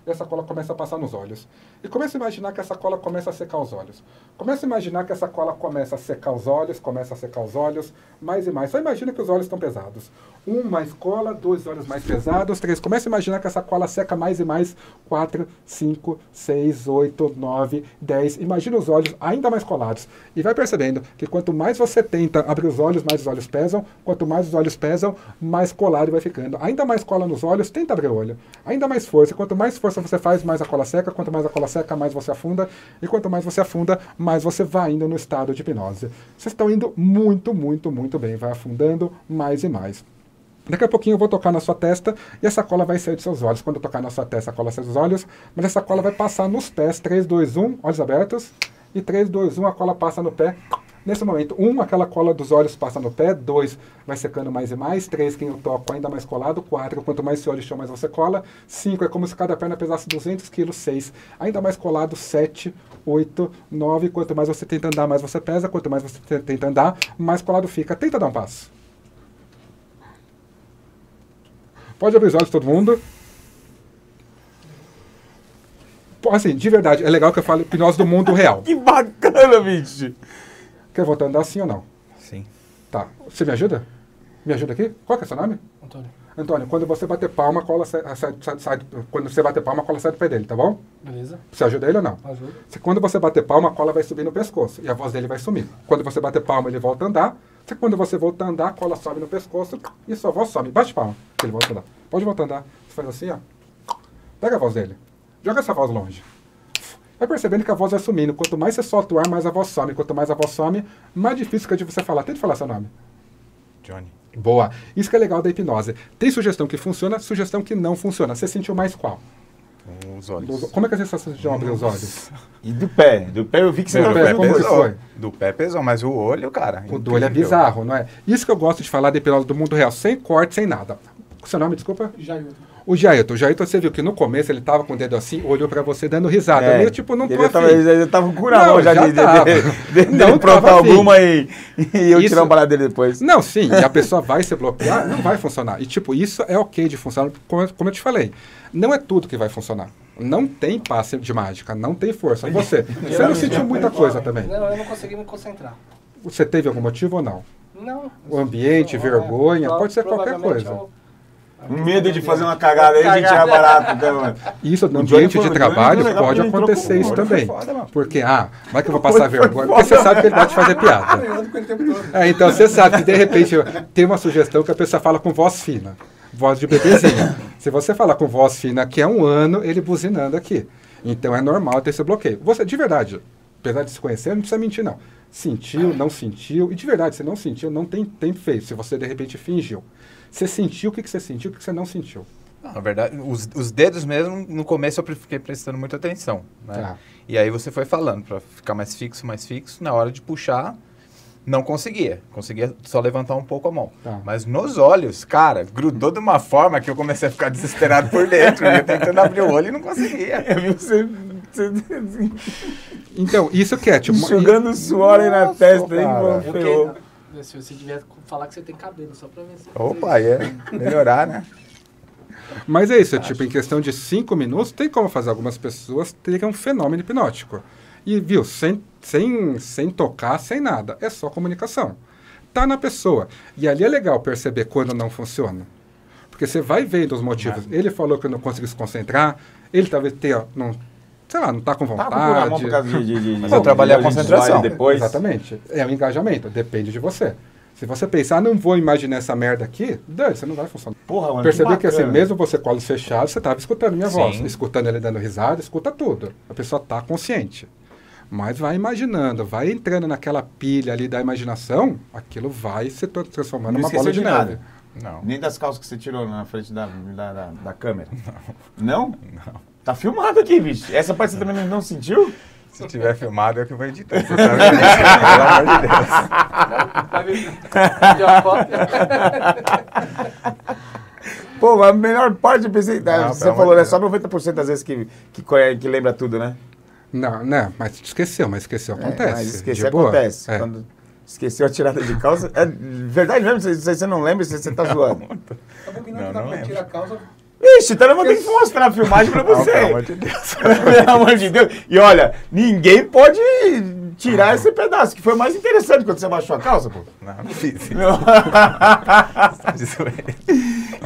E essa cola começa a passar nos olhos. E começa a imaginar que essa cola começa a secar os olhos. Começa a imaginar que essa cola começa a secar os olhos, começa a secar os olhos, mais e mais. Só imagina que os olhos estão pesados. 1, mais cola, 2 olhos mais pesados, 3. Começa a imaginar que essa cola seca mais e mais. 4, 5, 6, 8, 9, 10. Imagina os olhos ainda mais colados. E vai percebendo que quanto mais você tenta abrir os olhos, mais os olhos pesam. Quanto mais os olhos pesam, mais colado vai ficando. Ainda mais cola nos olhos, tenta abrir o olho. Ainda mais força. Quanto mais força você faz, mais a cola seca. Quanto mais a cola seca, mais você afunda. E quanto mais você afunda, mais você vai indo no estado de hipnose. Vocês estão indo muito, muito, muito bem. Vai afundando mais e mais. Daqui a pouquinho eu vou tocar na sua testa e essa cola vai sair dos seus olhos. Quando eu tocar na sua testa, a cola sai dos olhos, mas essa cola vai passar nos pés. 3, 2, 1, olhos abertos. E 3, 2, 1, a cola passa no pé. Nesse momento, 1, aquela cola dos olhos passa no pé. 2, vai secando mais e mais. 3, quem eu toco ainda mais colado. 4, quanto mais você olha o chão, mais você cola. 5, é como se cada perna pesasse 200 quilos. 6, ainda mais colado. 7, 8, 9, quanto mais você tenta andar, mais você pesa. Quanto mais você tenta andar, mais colado fica. Tenta dar um passo. Pode abrir os olhos todo mundo. Assim, de verdade, é legal que eu fale hipnose do mundo real. Que bacana, bicho. Quer voltar a andar sim ou não? Sim. Tá. Você me ajuda? Me ajuda aqui? Qual que é seu nome? Antônio. Antônio, quando você bater palma, a cola sai, quando você bater palma, a cola sai do pé dele, tá bom? Beleza. Você ajuda ele ou não? Ajuda. Quando você bater palma, a cola vai subir no pescoço e a voz dele vai sumir. Quando você bater palma, ele volta a andar. Quando você volta a andar, a cola sobe no pescoço e sua voz some. Bate palma, que ele volta a andar. Pode voltar a andar. Você faz assim, ó. Pega a voz dele. Joga essa voz longe. Vai percebendo que a voz vai sumindo. Quanto mais você solta o ar, mais a voz some. Quanto mais a voz some, mais difícil fica de você falar. Tente falar seu nome. Johnny. Boa. Isso que é legal da hipnose. Tem sugestão que funciona, sugestão que não funciona. Você sentiu mais qual? Os olhos. Como é que é a sensação de abrir os olhos? E do pé? Do pé eu vi que você Do não pé, fez como muito. foi? Do pé pesou, mas o olho, cara. O do olho é incrível. bizarro, não é? Isso que eu gosto de falar da hipnose do mundo real, sem corte, sem nada. Seu nome, desculpa? Jailton. O Jailton. O Jailton, você viu que no começo ele tava com o dedo assim, olhou pra você dando risada. É. Meio tipo, não tô Ele tava, afim. ele tava com na Não, mão já já de tava. Não pronto tava afim. alguma e eu Isso- tirar um barato dele depois. Não, sim, e a pessoa vai se bloquear, não vai funcionar. E tipo, isso é ok de funcionar, como eu te falei. Não é tudo que vai funcionar. Não tem passe de mágica, não tem força. E você não sentiu muita coisa também? Não, eu não consegui me concentrar. Você teve algum motivo ou não? Não. O ambiente, vergonha, pode ser qualquer provavelmente coisa. Medo de fazer uma cagada aí, a gente tirar barato. Então, mano. Isso no O Johnny ambiente foi- de o Johnny trabalho foi legal pode porque ele entrou acontecer com- isso o Johnny também. foi foda, mano. Porque, vai que eu vou passar vergonha. Porque você sabe que ele vai te fazer piada. Eu ando com ele o tempo todo. Então você sabe que de repente tem uma sugestão que a pessoa fala com voz fina. Voz de bebezinho. Se você falar com voz fina aqui há um ano, ele buzinando aqui. Então é normal ter esse bloqueio. Você, de verdade, apesar de se conhecer, não precisa mentir, não. Sentiu, não sentiu. E de verdade, se não sentiu, não tem tempo feito. Se você de repente fingiu. Você sentiu o que você sentiu, o que você não sentiu. Não, na verdade, os dedos mesmo, no começo eu fiquei prestando muita atenção, né? Tá. E aí você foi falando, pra ficar mais fixo. Na hora de puxar, não conseguia. Conseguia só levantar um pouco a mão. Tá. Mas nos olhos, cara, grudou de uma forma que eu comecei a ficar desesperado por dentro. Eu ia tentando abrir o olho e não conseguia. Eu vi você Então, isso que é, tipo... enxugando suor aí na Nossa, testa aí, cara. mano, Eu ferrou. quero, se você tiver falar que você tem cabelo, só pra ver se... Opa, ia melhorar, né? Mas é isso, tipo, em questão de 5 minutos, tem como fazer. Algumas pessoas terem um fenômeno hipnótico. E, viu, sem tocar, sem nada. É só comunicação. Tá na pessoa. E ali é legal perceber quando não funciona. Porque você vai vendo os motivos. Ele falou que não conseguiu se concentrar. Ele talvez tenha, não tá com Tá procurando a mão vontade. por causa de Mas eu trabalhei a concentração. depois. Exatamente. É o engajamento. Depende de você. Se você pensar, não vou imaginar essa merda aqui, dane, você não vai funcionar. Porra, mano, Perceber que assim, bacana. mesmo você com olhos fechados, você estava escutando minha Sim. voz, escutando ele dando risada, escuta tudo. A pessoa está consciente. Mas vai imaginando, vai entrando naquela pilha ali da imaginação, aquilo vai se transformando Não numa esqueceu bola de de neve. nada. Não. Nem das calças que você tirou na frente da câmera. Não? Não? Tá filmado aqui, bicho. Essa parte você também não sentiu? Se tiver filmado, é que eu vou editar. Você sabe disso, pelo amor de Deus. Vai ver. De uma foto. Pô, a melhor parte, eu pensei... Não, você pelo falou, amor né? de Só 90% das vezes que lembra tudo, né? Não, né? Mas esqueceu acontece. Mas esquecer de boa. acontece. É. Quando esqueceu a tirada de calça... É verdade mesmo? Se você não lembra, você tá zoando. Tá bom que Não, não dá não pra lembro. tirar a calça. Ixi, então eu vou ter que mostrar a filmagem pra Não, você. pelo amor de Deus. Pelo amor de Deus. E olha, ninguém pode tirar esse pedaço, que foi o mais interessante quando você baixou a calça, pô. Não fiz isso. De zoeira.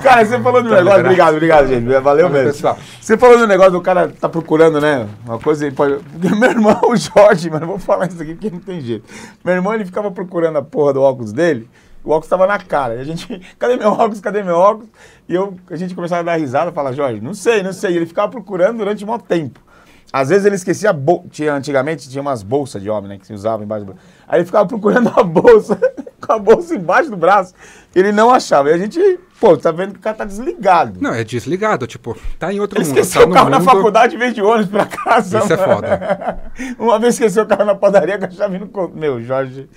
Cara, você falou do negócio... Obrigado, gente. Valeu Valeu, mesmo. pessoal. Você falou do negócio do cara tá procurando, né? Uma coisa... Porque meu irmão, o Jorge, mano, eu vou falar isso aqui porque não tem jeito. Meu irmão, ele ficava procurando a porra do óculos dele. O óculos tava na cara. E a gente... Cadê meu óculos? E a gente começava a dar risada, falar, Jorge, não sei. E ele ficava procurando durante um maior tempo. Às vezes ele esquecia antigamente tinha umas bolsas de homem, né? Que se usava embaixo do... Aí ele ficava procurando a bolsa. com a bolsa embaixo do braço. Ele não achava. E a gente, pô, tá vendo que o cara tá desligado. Não, é desligado, tipo, tá em outro Ele mundo. esqueceu Tá o no carro na mundo. faculdade e veio de ônibus pra casa. Isso é mano. foda. Uma vez esqueceu o carro na padaria com a chave no... Meu, Jorge...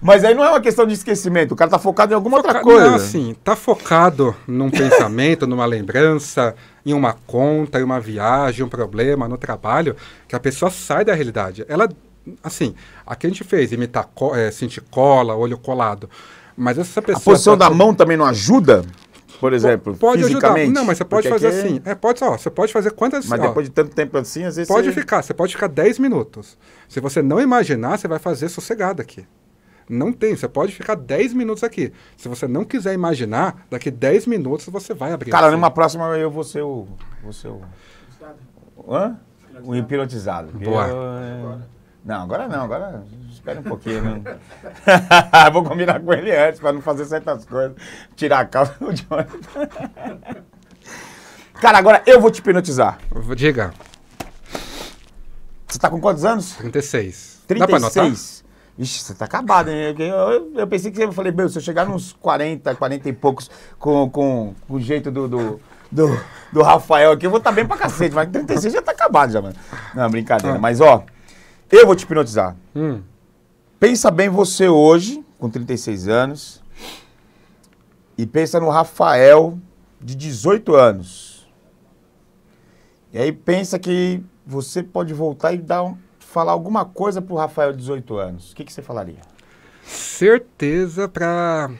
Mas aí não é uma questão de esquecimento. O cara tá focado em alguma outra coisa. Não, assim, tá focado num pensamento, numa lembrança, em uma conta, em uma viagem, um problema, no trabalho, que a pessoa sai da realidade. Ela, assim, aqui a gente fez imitar, sentir cola, olho colado. Mas essa pessoa... A posição da mão também não ajuda? Por exemplo, pode fisicamente? ajudar. Não, mas você pode Porque fazer aqui- assim. Você pode fazer quantas... Mas depois de tanto tempo assim, às vezes você pode ficar 10 minutos. Se você não imaginar, você vai fazer sossegado aqui. Não tem, você pode ficar 10 minutos aqui. Se você não quiser imaginar, daqui 10 minutos você vai abrir. Cara, assim. numa próxima eu vou ser o... Hã? O hipnotizado. Boa. Não, agora não, agora espera um pouquinho. Né? Vou combinar com ele antes, pra não fazer certas coisas. Tirar a calça do Johnny. Cara, agora eu vou te hipnotizar. Diga, Você tá com quantos anos? 36. Dá pra anotar? 36. Ixi, você tá acabado, hein? Eu pensei que eu falei, meu, se eu chegar nos 40 e poucos com o jeito do Rafael aqui, eu vou estar bem pra cacete, mas 36 já tá acabado já, mano. Não, brincadeira. Mas, ó, eu vou te hipnotizar. Pensa bem você hoje, com 36 anos, e pensa no Rafael de 18 anos. E aí pensa que você pode voltar e falar alguma coisa pro Rafael de 18 anos. O que você falaria? Certeza pra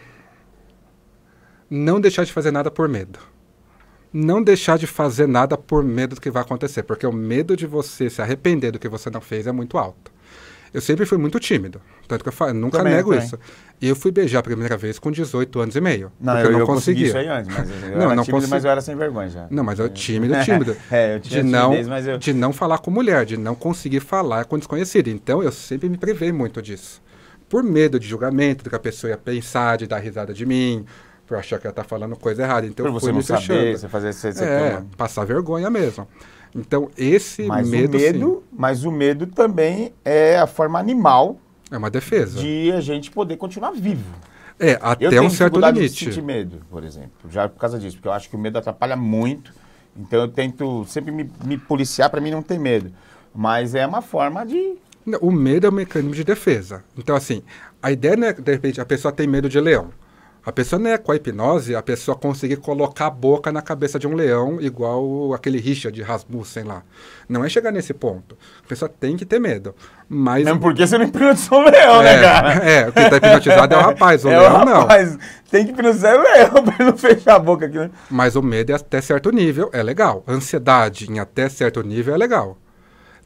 não deixar de fazer nada por medo. Não deixar de fazer nada por medo do que vai acontecer, porque o medo de você se arrepender do que você não fez é muito alto. Eu sempre fui muito tímido, tanto que eu nunca Também, nego também. isso. E eu fui beijar a primeira vez com 18 anos e meio, Não, porque eu não consegui conseguia. isso aí antes, mas eu Não, era não tímido, consegui. mas eu era sem vergonha já. Não, mas eu tímido. Eu tinha timidez, mas eu... De não falar com mulher, de não conseguir falar com desconhecido. Então, eu sempre me privei muito disso. Por medo de julgamento, do que a pessoa ia pensar, de dar risada de mim, por achar que ela tá falando coisa errada. Então, Por eu você fui não me fechando. saber, você fazer... Você Passar vergonha mesmo. Então, esse mas medo, sim, mas o medo também é a forma animal é uma defesa. de a gente poder continuar vivo. É, Eu até tenho um certo dificuldade de limite. sentir medo, por exemplo, já por causa disso, porque eu acho que o medo atrapalha muito, então eu tento sempre me policiar para mim não ter medo, mas é uma forma de... Não, o medo é um mecanismo de defesa. Então, assim, a ideia não é, de repente, a pessoa tem medo de leão. A pessoa não é com a hipnose, a pessoa conseguir colocar a boca na cabeça de um leão, igual aquele Richard Rasmussen lá. Não é chegar nesse ponto. A pessoa tem que ter medo. Mas... Mesmo porque você não hipnotizou o leão, né, cara? O que está hipnotizado é o rapaz, o leão não. Rapaz, tem que hipnotizar o leão pra ele não fechar a boca aqui, né? Mas o medo é até certo nível, é legal. Ansiedade em até certo nível é legal.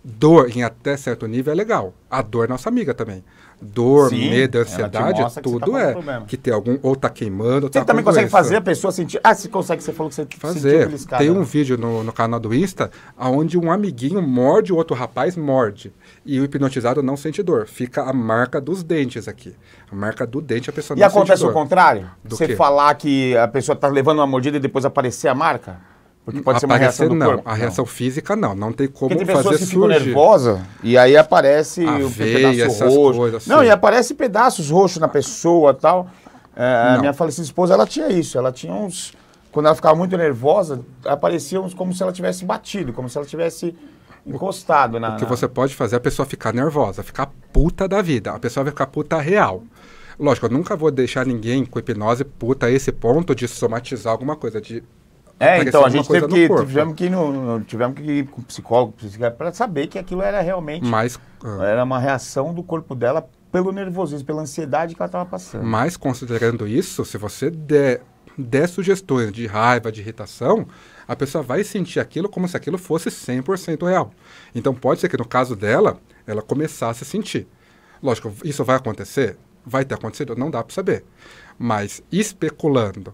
Dor em até certo nível é legal. A dor é nossa amiga também. Dor, Sim, medo, ela te ansiedade, mostra que você tá tudo com é. problema. Que tem algum, ou tá queimando, ou Você tá também com consegue doença. fazer a pessoa sentir... Ah, você consegue, você falou que você sentiu Fazer. beliscada. Tem um vídeo no canal do Insta onde um amiguinho morde o outro rapaz, morde. E o hipnotizado não sente dor. Fica a marca dos dentes aqui. A marca do dente a pessoa E não sente acontece dor. o contrário? Do Você quê? falar que a pessoa tá levando uma mordida e depois aparecer a marca? Porque pode ser uma reação do não. corpo. A reação física não. Não tem como Porque tem fazer pessoas que ficam surgir. nervosas e aí aparece A um veia, pedaço essas roxo. coisas, Não, assim. e aparece pedaços roxos na pessoa e tal. A Não. minha falecida esposa, ela tinha isso. Ela tinha uns... Quando ela ficava muito nervosa, aparecia uns como se ela tivesse batido, como se ela tivesse encostado na... O que você pode fazer é a pessoa ficar nervosa, ficar puta da vida. A pessoa vai ficar puta real. Lógico, eu nunca vou deixar ninguém com hipnose puta a esse ponto de somatizar alguma coisa, de aparecer então a alguma gente coisa teve no que, corpo. tivemos que ir com psicólogo, para saber que aquilo era realmente... Mas, Era uma reação do corpo dela pelo nervosismo, pela ansiedade que ela estava passando. mas considerando isso, se você der sugestões de raiva, de irritação, a pessoa vai sentir aquilo como se aquilo fosse 100% real. Então pode ser que no caso dela, ela começasse a sentir. Lógico, isso vai acontecer? Vai ter acontecido? Não dá para saber. Mas especulando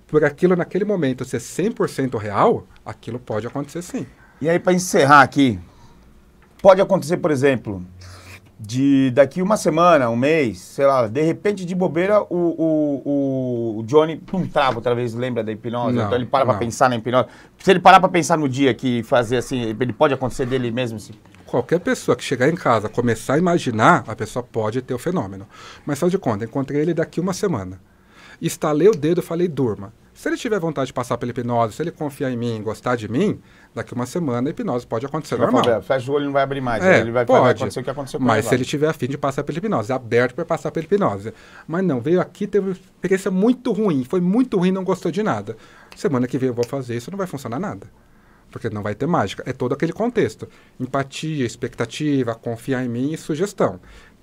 por aquilo naquele momento ser 100% real, aquilo pode acontecer sim. E aí, para encerrar aqui, pode acontecer, por exemplo, daqui uma semana, um mês, sei lá, de repente, de bobeira, o Johnny trava outra vez, lembra da hipnose? Não, Então ele para não. pra pensar na hipnose. Se ele parar pra pensar no dia que fazer assim, ele pode acontecer dele mesmo? Assim, Qualquer pessoa que chegar em casa, começar a imaginar, a pessoa pode ter o fenômeno. Mas faz de conta, encontrei ele daqui uma semana. Estalei o dedo e falei, durma. Se ele tiver vontade de passar pela hipnose, se ele confiar em mim, gostar de mim, daqui uma semana a hipnose pode acontecer normal. Fecha o olho e não vai abrir mais. É, Ele vai pode, acontecer o que aconteceu com mas ele se agora. ele tiver a fim de passar pela hipnose, aberto para passar pela hipnose. Mas não, veio aqui, teve uma experiência muito ruim, foi muito ruim, não gostou de nada. Semana que vem eu vou fazer isso, não vai funcionar nada. Porque não vai ter mágica. É todo aquele contexto. Empatia, expectativa, confiar em mim e sugestão.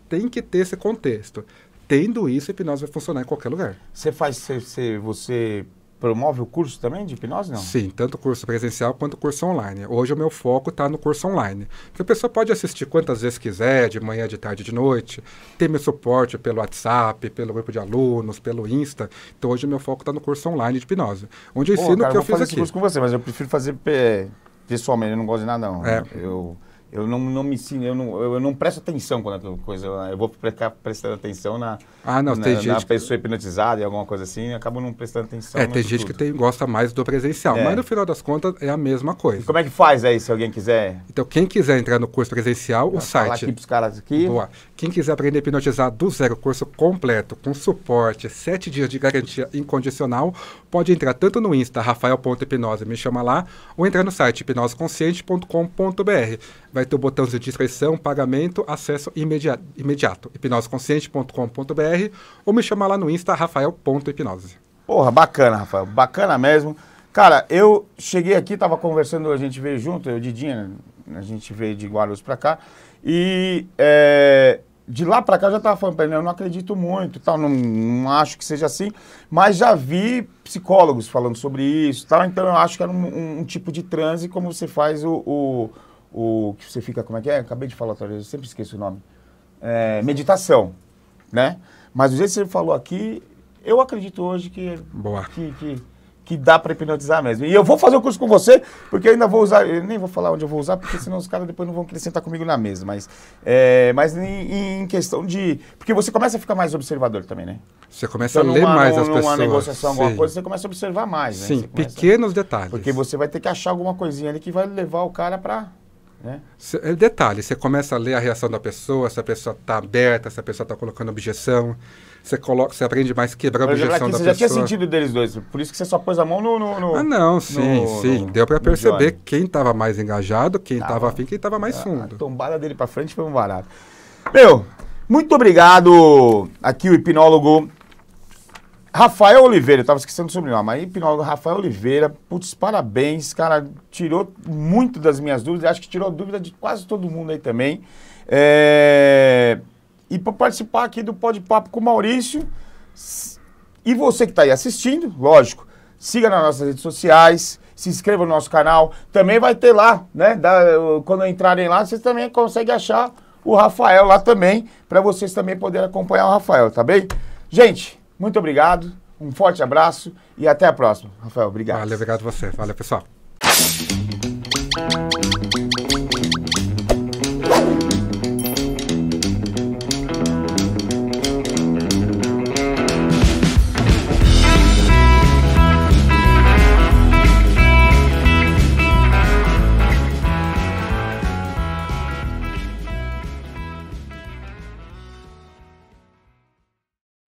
Tem que ter esse contexto. Tendo isso, a hipnose vai funcionar em qualquer lugar. Você promove o curso também de hipnose, não? Sim, tanto curso presencial quanto curso online. Hoje o meu foco está no curso online. Porque a pessoa pode assistir quantas vezes quiser, de manhã, de tarde, de noite. Ter meu suporte pelo WhatsApp, pelo grupo de alunos, pelo Insta. Então hoje o meu foco está no curso online de hipnose. Onde eu ensino o que eu fiz fazer aqui. esse curso com você, mas eu prefiro fazer pessoalmente, eu não gosto de nada, não. É. Eu não me ensino, eu não presto atenção quando a coisa. Eu vou ficar prestando atenção na pessoa hipnotizada e alguma coisa assim, e acabo não prestando atenção. Tem gente que gosta mais do presencial, mas no final das contas é a mesma coisa. E como é que faz aí, se alguém quiser? Então, quem quiser entrar no curso presencial, o site. Falar aqui pros caras aqui. Boa. Quem quiser aprender a hipnotizar do zero, curso completo, com suporte, 7 dias de garantia incondicional, pode entrar tanto no Insta, rafael.hipnose, me chama lá, ou entrar no site hipnoseconsciente.com.br. Vai ter o botãozinho de inscrição, pagamento, acesso imediato. hipnoseconsciente.com.br ou me chamar lá no Insta, rafael.hipnose. Porra, bacana, Rafael. Bacana mesmo. Cara, eu cheguei aqui, tava conversando, a gente veio junto, eu e o Didinha, a gente veio de Guarulhos pra cá, e de lá pra cá eu já tava falando pra ele, eu não acredito muito, tal, não acho que seja assim, mas já vi psicólogos falando sobre isso, tal, então eu acho que era um tipo de transe, como você faz o que você fica, como é que é? Acabei de falar outra vez, eu sempre esqueço o nome. Meditação, né? Mas do jeito que você falou aqui, eu acredito hoje que dá para hipnotizar mesmo. E eu vou fazer o curso com você, porque eu ainda vou usar, eu nem vou falar onde eu vou usar, porque senão os caras depois não vão querer sentar comigo na mesa. Mas em questão de... Porque você começa a ficar mais observador também, né? Você começa a ler mais as pessoas. Numa negociação, alguma Sim. coisa, você começa a observar mais, né? Sim, Você começa... pequenos detalhes. Porque você vai ter que achar alguma coisinha ali que vai levar o cara para... Né? Detalhe, você começa a ler a reação da pessoa, se a pessoa está aberta, se a pessoa está colocando objeção, você aprende mais quebrar a objeção da pessoa. Você já tinha sentido deles dois, por isso que você só pôs a mão no... Ah, não, sim. Deu para perceber quem estava mais engajado, quem estava afim, quem estava mais fundo. A tombada dele para frente foi um barato. Meu, muito obrigado aqui o hipnólogo Rafael Oliveira, eu tava esquecendo o sobrenome, mas hipnólogo Rafael Oliveira, putz, parabéns, cara, tirou muito das minhas dúvidas, acho que tirou dúvida de quase todo mundo aí também. E para participar aqui do Pode Papo com o Maurício, e você que está aí assistindo, lógico, siga nas nossas redes sociais, se inscreva no nosso canal, também vai ter lá, né, quando entrarem lá, vocês também conseguem achar o Rafael lá também, para vocês também poderem acompanhar o Rafael, tá bem? Gente... Muito obrigado, um forte abraço e até a próxima. Rafael, obrigado. Valeu, obrigado a você. Valeu, pessoal.